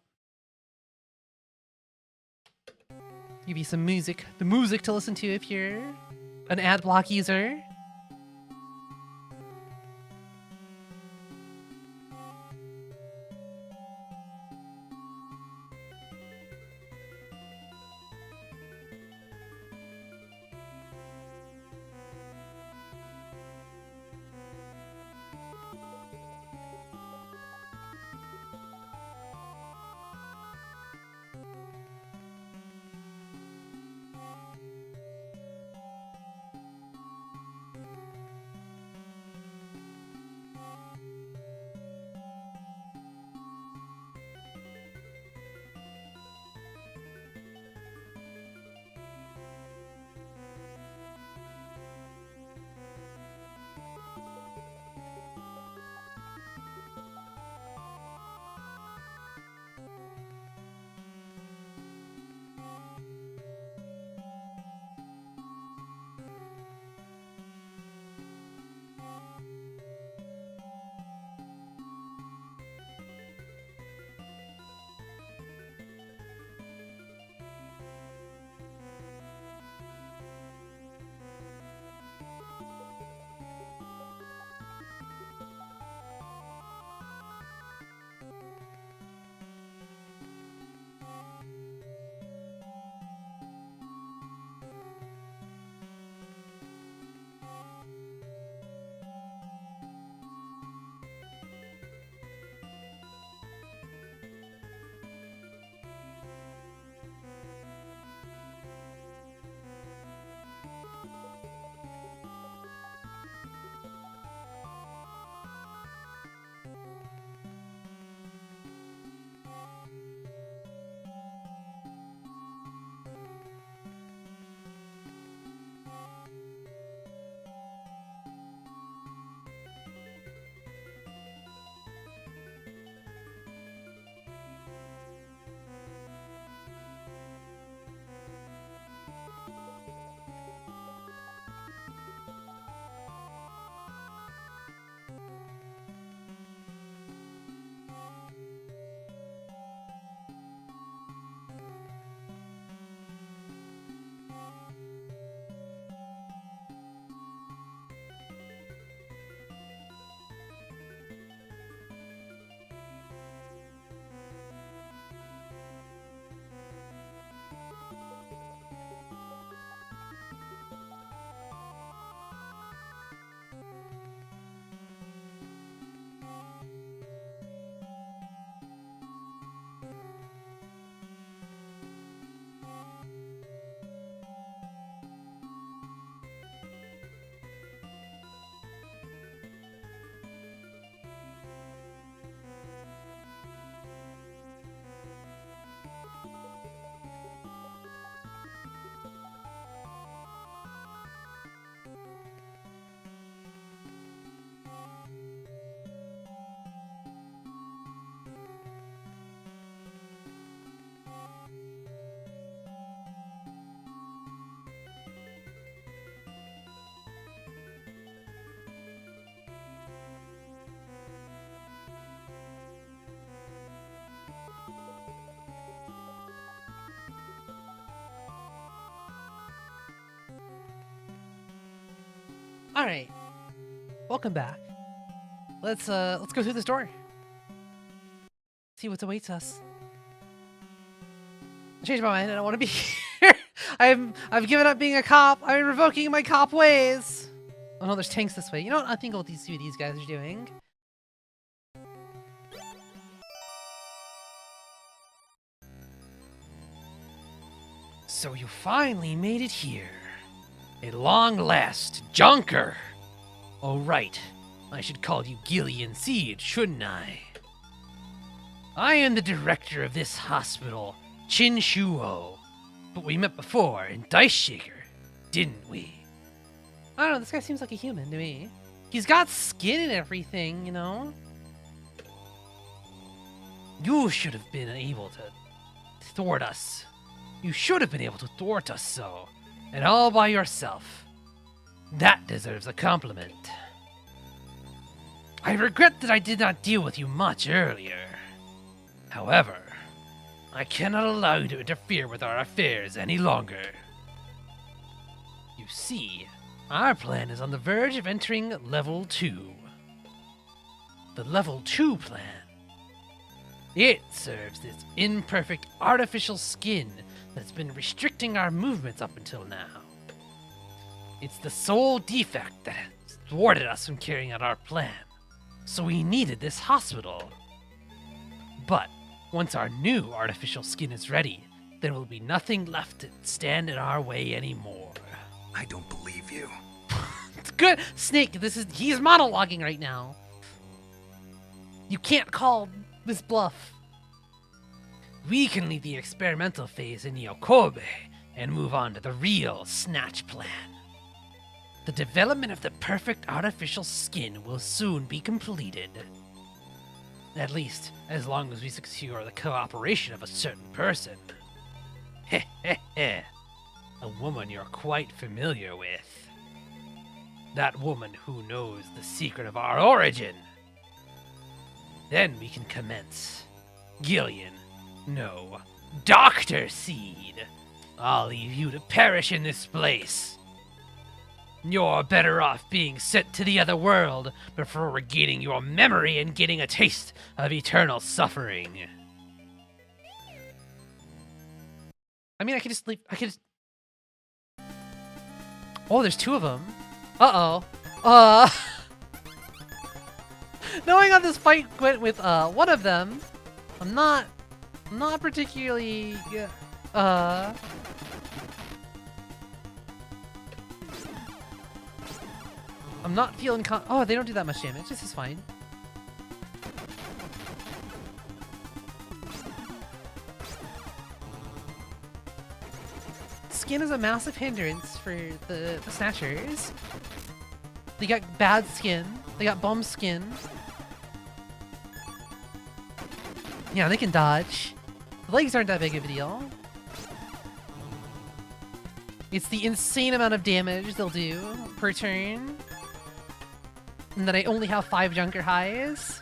Give you some music, the music to listen to if you're an ad block user. All right. Welcome back. Let's go through this door. See what awaits us. I changed my mind. I don't want to be here. I've given up being a cop. I'm revoking my cop ways. Oh no, there's tanks this way. You know what? I think I'll see what these guys are doing. So you finally made it here. At long last, Junker. Oh right, I should call you Gillian Seed, shouldn't I? I am the director of this hospital, Chin Shuo. But we met before in Dice Shaker, didn't we? I don't know, this guy seems like a human to me. He's got skin and everything, you know? You should have been able to thwart us. You should have been able to thwart us so, and all by yourself. That deserves a compliment. I regret that I did not deal with you much earlier. However, I cannot allow you to interfere with our affairs any longer. You see, our plan is on the verge of entering Level 2. The Level 2 plan. It serves this imperfect artificial skin that's been restricting our movements up until now. It's the sole defect that has thwarted us from carrying out our plan, so we needed this hospital. But once our new artificial skin is ready, there will be nothing left to stand in our way anymore. I don't believe you. It's good. Snake, he's monologuing right now. You can't call this bluff. We can leave the experimental phase in Yokobe and move on to the real Snatch plan. The development of the perfect artificial skin will soon be completed. At least, as long as we secure the cooperation of a certain person. Heh heh heh. A woman you're quite familiar with. That woman who knows the secret of our origin. Then we can commence. Gillian. No, Dr. Seed. I'll leave you to perish in this place. You're better off being sent to the other world before regaining your memory and getting a taste of eternal suffering. I mean, I could just leave. I could just. Oh, there's two of them. Uh-oh. Knowing how this fight went with one of them, I'm not particularly I'm not feeling oh, they don't do that much damage. This is fine. Skin is a massive hindrance for the Snatchers. They got bad skin. They got bum skin. Yeah, they can dodge. The legs aren't that big of a deal. It's the insane amount of damage they'll do per turn. And then I only have 5 Junker highs.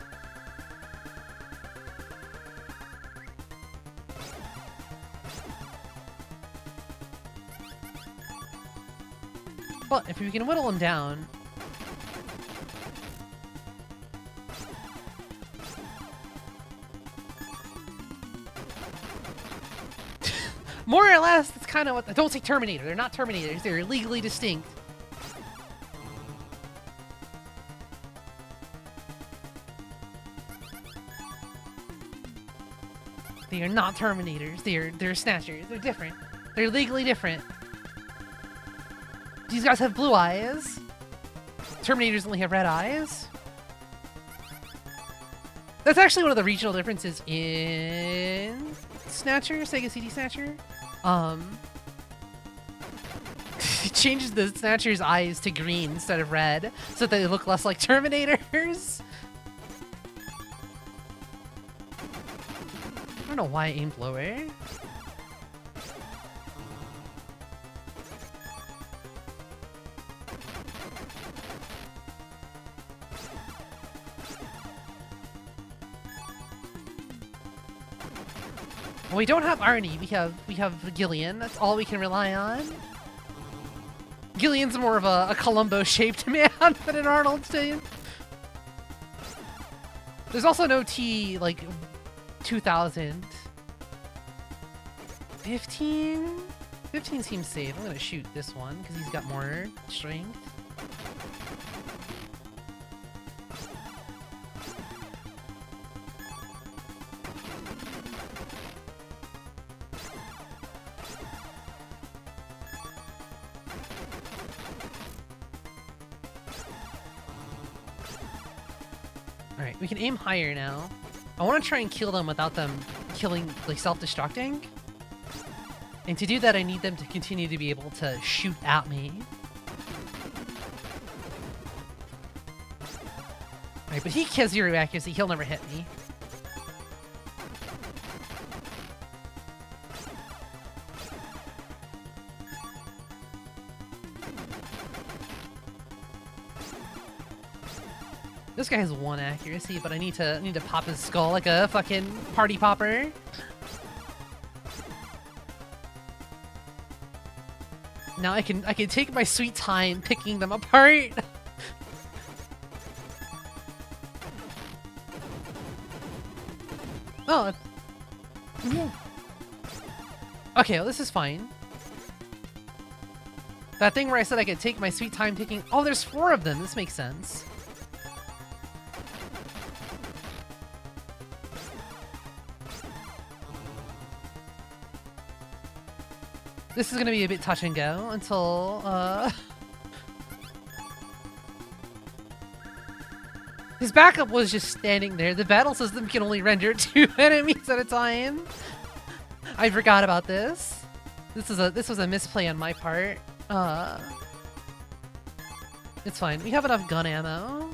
But if we can whittle them down... More or less, that's kind of what... Don't say Terminator. They're not Terminators. They're legally distinct. They are not Terminators. They're Snatchers. They're different. They're legally different. These guys have blue eyes. Terminators only have red eyes. That's actually one of the regional differences in Snatcher, Sega CD Snatcher. It changes the Snatcher's eyes to green instead of red, so that they look less like Terminators. I don't know why I aimed lower. Well, we don't have Arnie. We have Gillian. That's all we can rely on. Gillian's more of a Columbo-shaped man than an Arnoldstein. There's also no T, like, 2000. 15? 15 seems safe. I'm gonna shoot this one, because he's got more strength. Alright, we can aim higher now. I want to try and kill them without them killing, like, self-destructing. And to do that, I need them to continue to be able to shoot at me. Alright, but he has 0 accuracy. He'll never hit me. This guy has 1 accuracy, but I need to pop his skull like a fucking party popper. Now I can take my sweet time picking them apart. Oh. Okay, well, this is fine. That thing where I said I could take my sweet time picking... Oh, there's 4 of them. This makes sense. This is gonna be a bit touch and go until, his backup was just standing there. The battle system can only render 2 enemies at a time. I forgot about this. This was a misplay on my part. It's fine. We have enough gun ammo.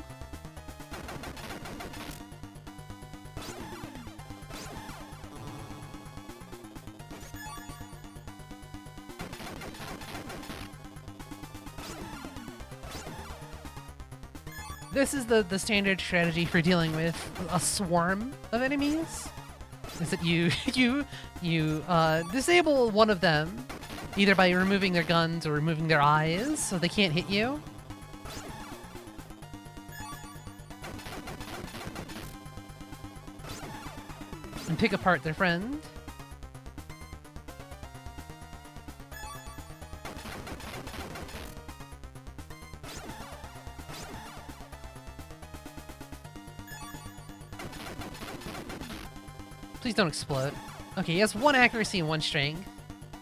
This is the standard strategy for dealing with a swarm of enemies. Is that you disable one of them, either by removing their guns or removing their eyes, so they can't hit you. And pick apart their friend. Please don't explode. Okay, he has 1 accuracy and 1 strength.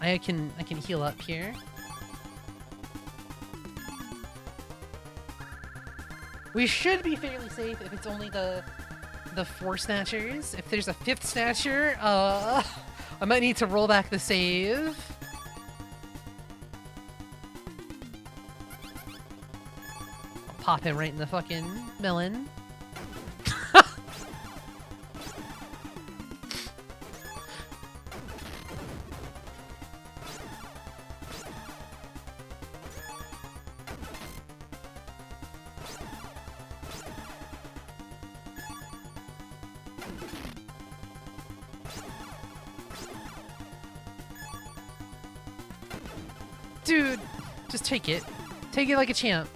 I can heal up here. We should be fairly safe if it's only the 4 snatchers. If there's a 5th snatcher, I might need to roll back the save. I'll pop him right in the fucking melon. Dude, just take it. Take it like a champ.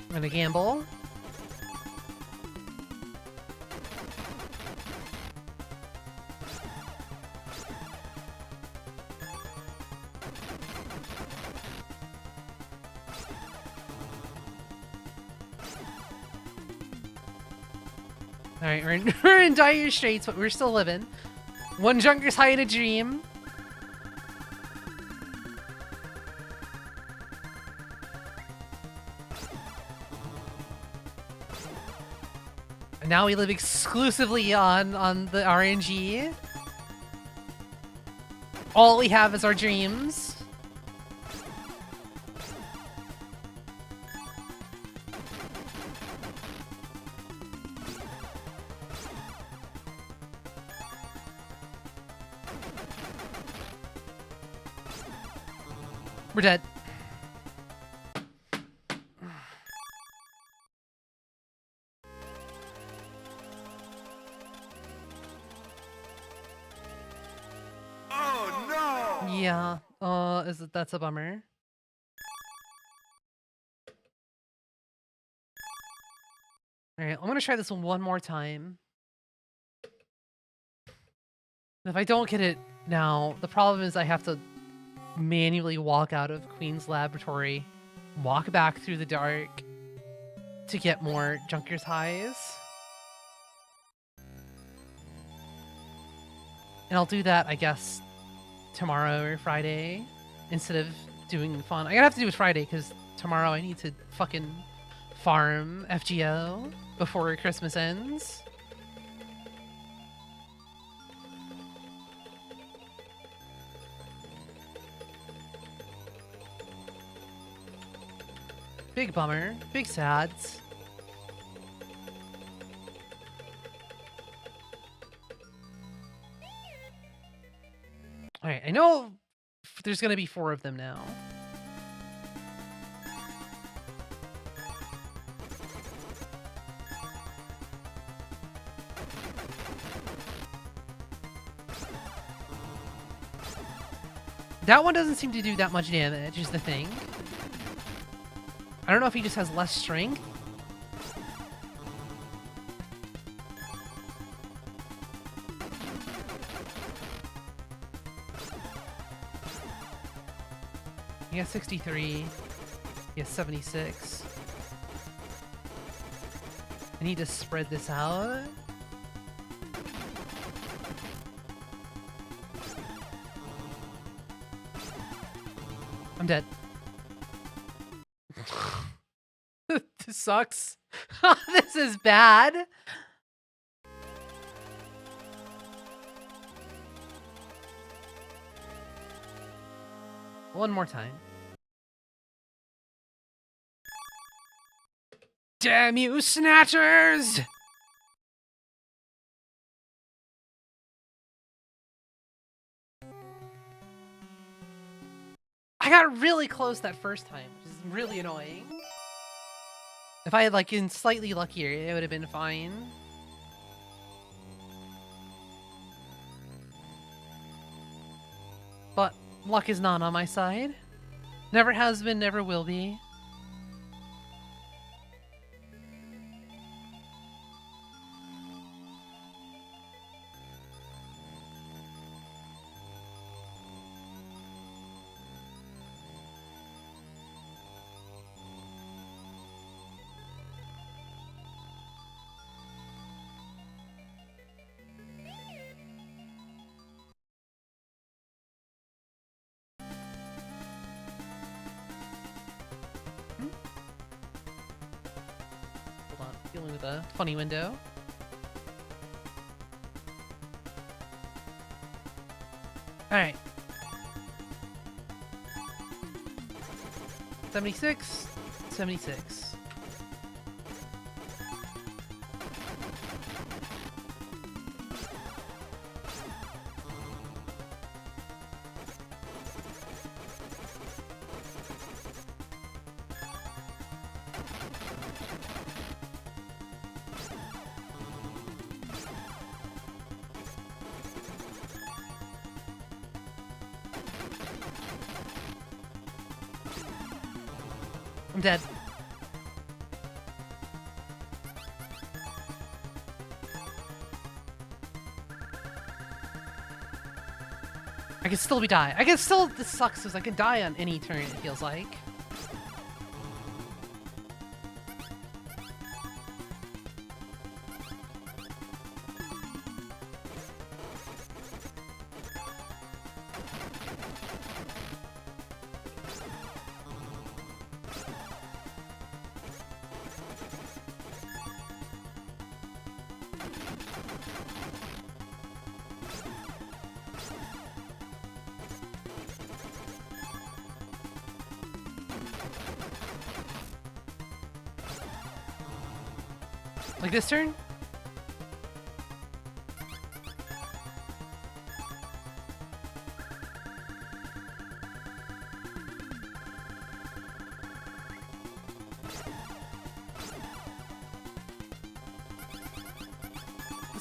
I'm gonna gamble. Alright, we're in dire straits, but we're still living. 1 Junker's high in a dream. And now we live exclusively on the RNG. All we have is our dreams. We're dead. Oh no! Yeah. That's a bummer. Alright, I'm gonna try this one more time. If I don't get it now, the problem is I have to manually walk out of Queen's laboratory, walk back through the dark to get more Junker's highs. And I'll do that, I guess, tomorrow or Friday instead of doing fun. I gotta have to do it Friday because tomorrow I need to fucking farm FGO before Christmas ends. Big bummer. Big sads. Alright, I know there's gonna be 4 of them now. That one doesn't seem to do that much damage, is the thing. I don't know if he just has less strength. He has 63. He has 76. I need to spread this out. I'm dead. This sucks. This is bad. One more time. Damn you, Snatchers! I got really close that first time, which is really annoying. If I had like been slightly luckier, it would have been fine. But luck is not on my side. Never has been, never will be. Hold on, dealing with a funny window. Alright. 76, 76. I'm dead. I can still be die. I can still. This sucks because I can die on any turn. It feels like. Like this turn?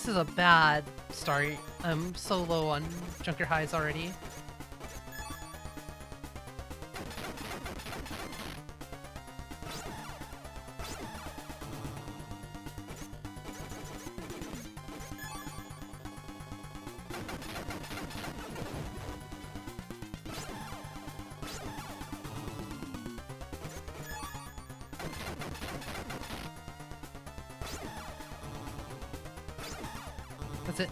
This is a bad start. I'm so low on Junker Highs already. That's it.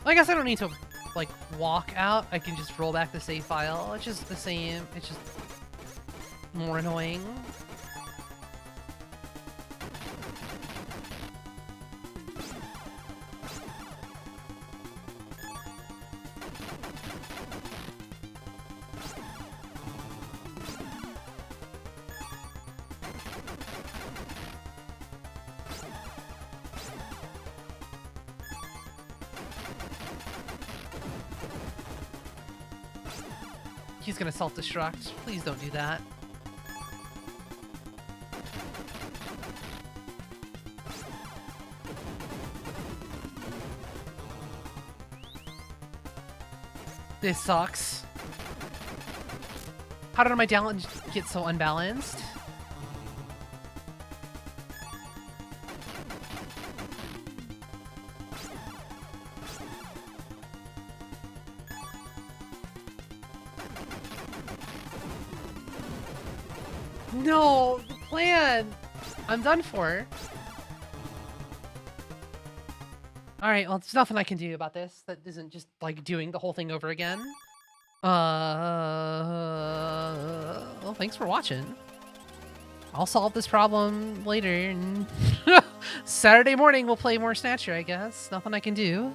I guess I don't need to, like, walk out. I can just roll back the save file. It's just the same. It's just more annoying. He's gonna self-destruct. Please don't do that. This sucks. How did my talent get so unbalanced? No, the plan! I'm done for. Alright, well, there's nothing I can do about this. That isn't just, like, doing the whole thing over again. Well, thanks for watching. I'll solve this problem later, and Saturday morning we'll play more Snatcher, I guess. Nothing I can do.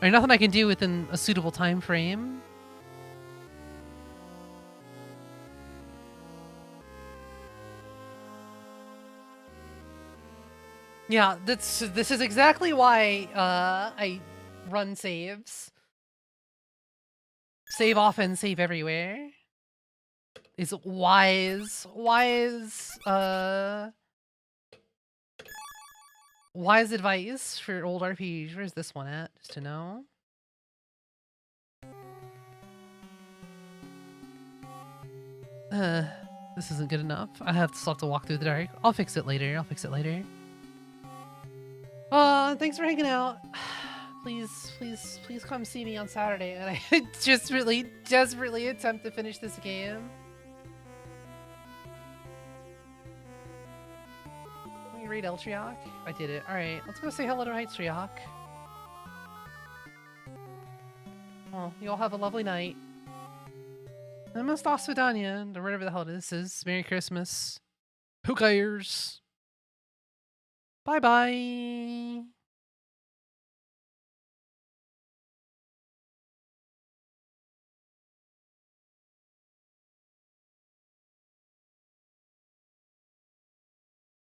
Or nothing I can do within a suitable time frame. Yeah, this is exactly why I run saves. Save often, save everywhere. Is wise advice for old RPGs. Where's this one at? Just to know. This isn't good enough. I still have to walk through the dark. I'll fix it later. Thanks for hanging out. Please come see me on Saturday, and I just really desperately attempt to finish this game. Let me read Eltriok. I did it. Alright, let's go say hello to Heitriok. Well, you all have a lovely night. Namaste Sudanya, or whatever the hell this is. Merry Christmas. Who cares? Bye-bye.